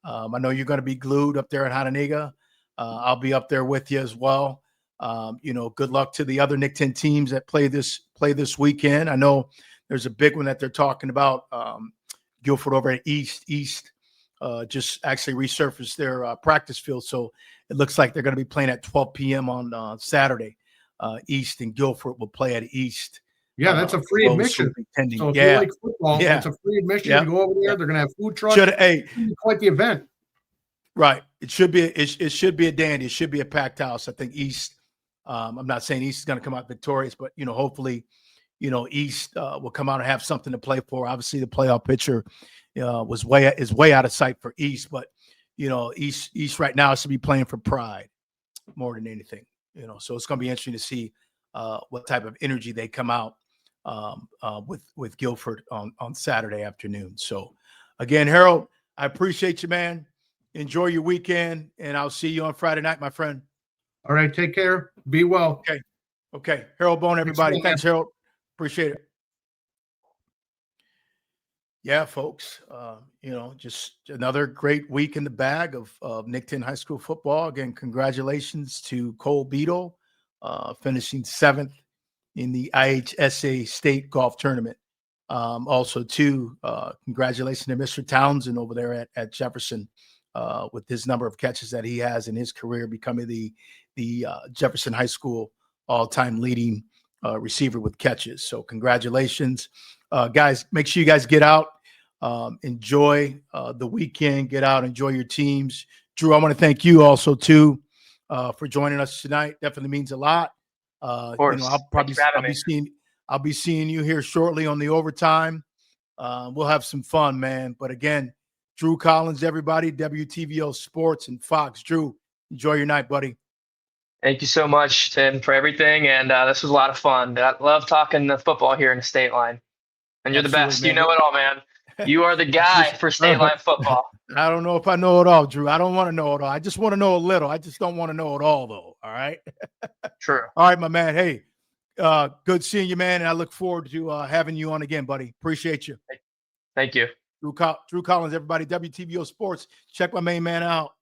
I know you're going to be glued up there at Hononegah. I'll be up there with you as well. Good luck to the other Nick 10 teams that play this weekend. I know there's a big one that they're talking about. Guilford over at East just actually resurfaced their practice field. So it looks like they're going to be playing at 12 p.m. on Saturday. East and Guilford will play at East. Yeah, that's a free admission. So if you like football, it's a free admission. You go over there. They're going to have food trucks. Quite the event. Right. It should be a dandy. It should be a packed house. I think East. I'm not saying East is going to come out victorious, but hopefully, East will come out and have something to play for. Obviously, the playoff picture is way out of sight for East, but East right now should be playing for pride more than anything. So it's going to be interesting to see what type of energy they come out with Guilford on Saturday afternoon. So again, Harold, I appreciate you, man. Enjoy your weekend, and I'll see you on Friday night, my friend. All right. Take care. Be well. Okay. Harold Bone, everybody. Thanks, Harold. Appreciate it. Yeah, folks, just another great week in the bag of Nick 10 high school football. Again, congratulations to Cole Beadle, finishing 7th in the IHSA state golf tournament. Also, too, congratulations to Mr. Townsend over there at Jefferson with his number of catches that he has in his career, becoming the Jefferson High School all-time leading receiver with catches. So congratulations. Guys, make sure you guys get out, enjoy the weekend, get out, enjoy your teams. Drew, I want to thank you also, too, for joining us tonight. Definitely means a lot. Of course. I'll be seeing you here shortly on the overtime. We'll have some fun, man. But again, Drew Collins, everybody, WTVO Sports and Fox. Drew, enjoy your night, buddy. Thank you so much, Tim, for everything. And this was a lot of fun. I love talking the football here in the state line. And you're the best. Man. You know it all, man. You are the guy for state line football. I don't know if I know it all, Drew. I don't want to know it all. I just want to know a little. I just don't want to know it all, though. All right? True. All right, my man. Hey, good seeing you, man. And I look forward to having you on again, buddy. Appreciate you. Thank you. Drew Collins, everybody, WTVO Sports. Check my main man out.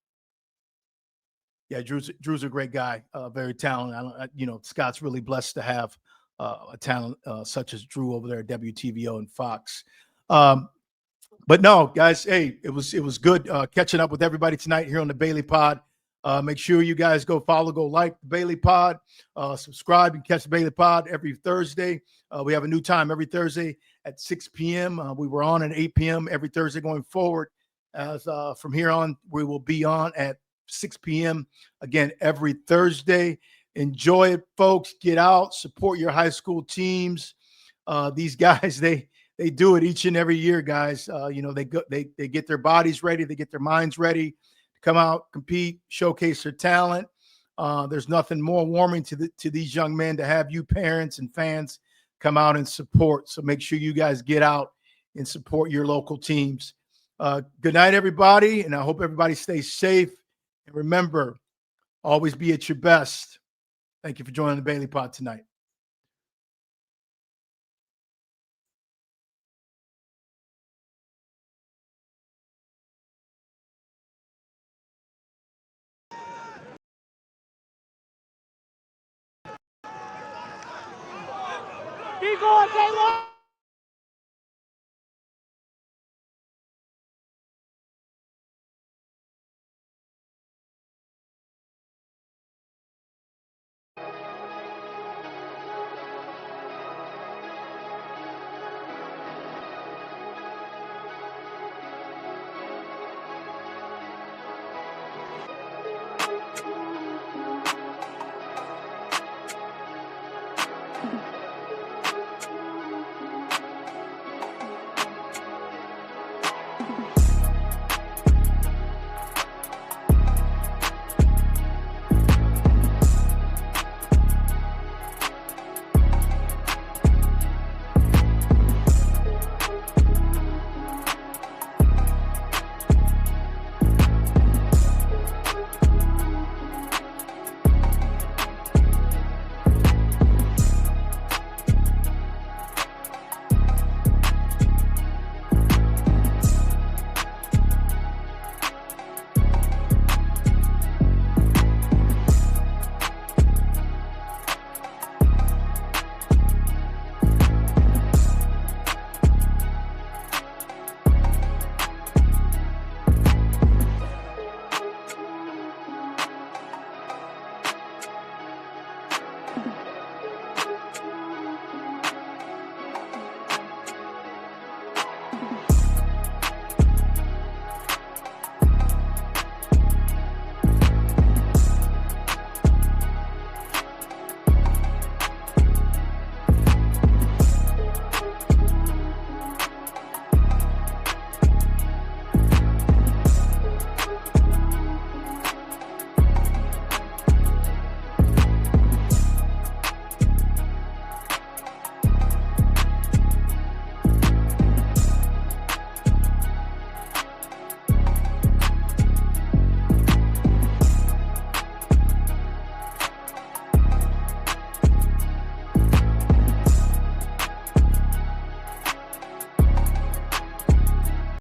Yeah, Drew's a great guy, very talented. Scott's really blessed to have a talent such as Drew over there at WTVO and Fox. But no, guys, hey, it was good catching up with everybody tonight here on the Bailey Pod. Make sure you guys go follow, go like the Bailey Pod, subscribe and catch the Bailey Pod every Thursday. We have a new time every Thursday at 6 p.m. We were on at 8 p.m. every Thursday going forward. As from here on, we will be on at 6 p.m. again every Thursday. Enjoy it, folks. Get out, support your high school teams. These guys, they do it each and every year, guys. They get their bodies ready, they get their minds ready to come out, compete, showcase their talent. There's nothing more warming to these young men to have you parents and fans come out and support. So make sure you guys get out and support your local teams. Good night, everybody, and I hope everybody stays safe. And remember, always be at your best. Thank you for joining the Bailey Pod tonight. Keep going, Taylor!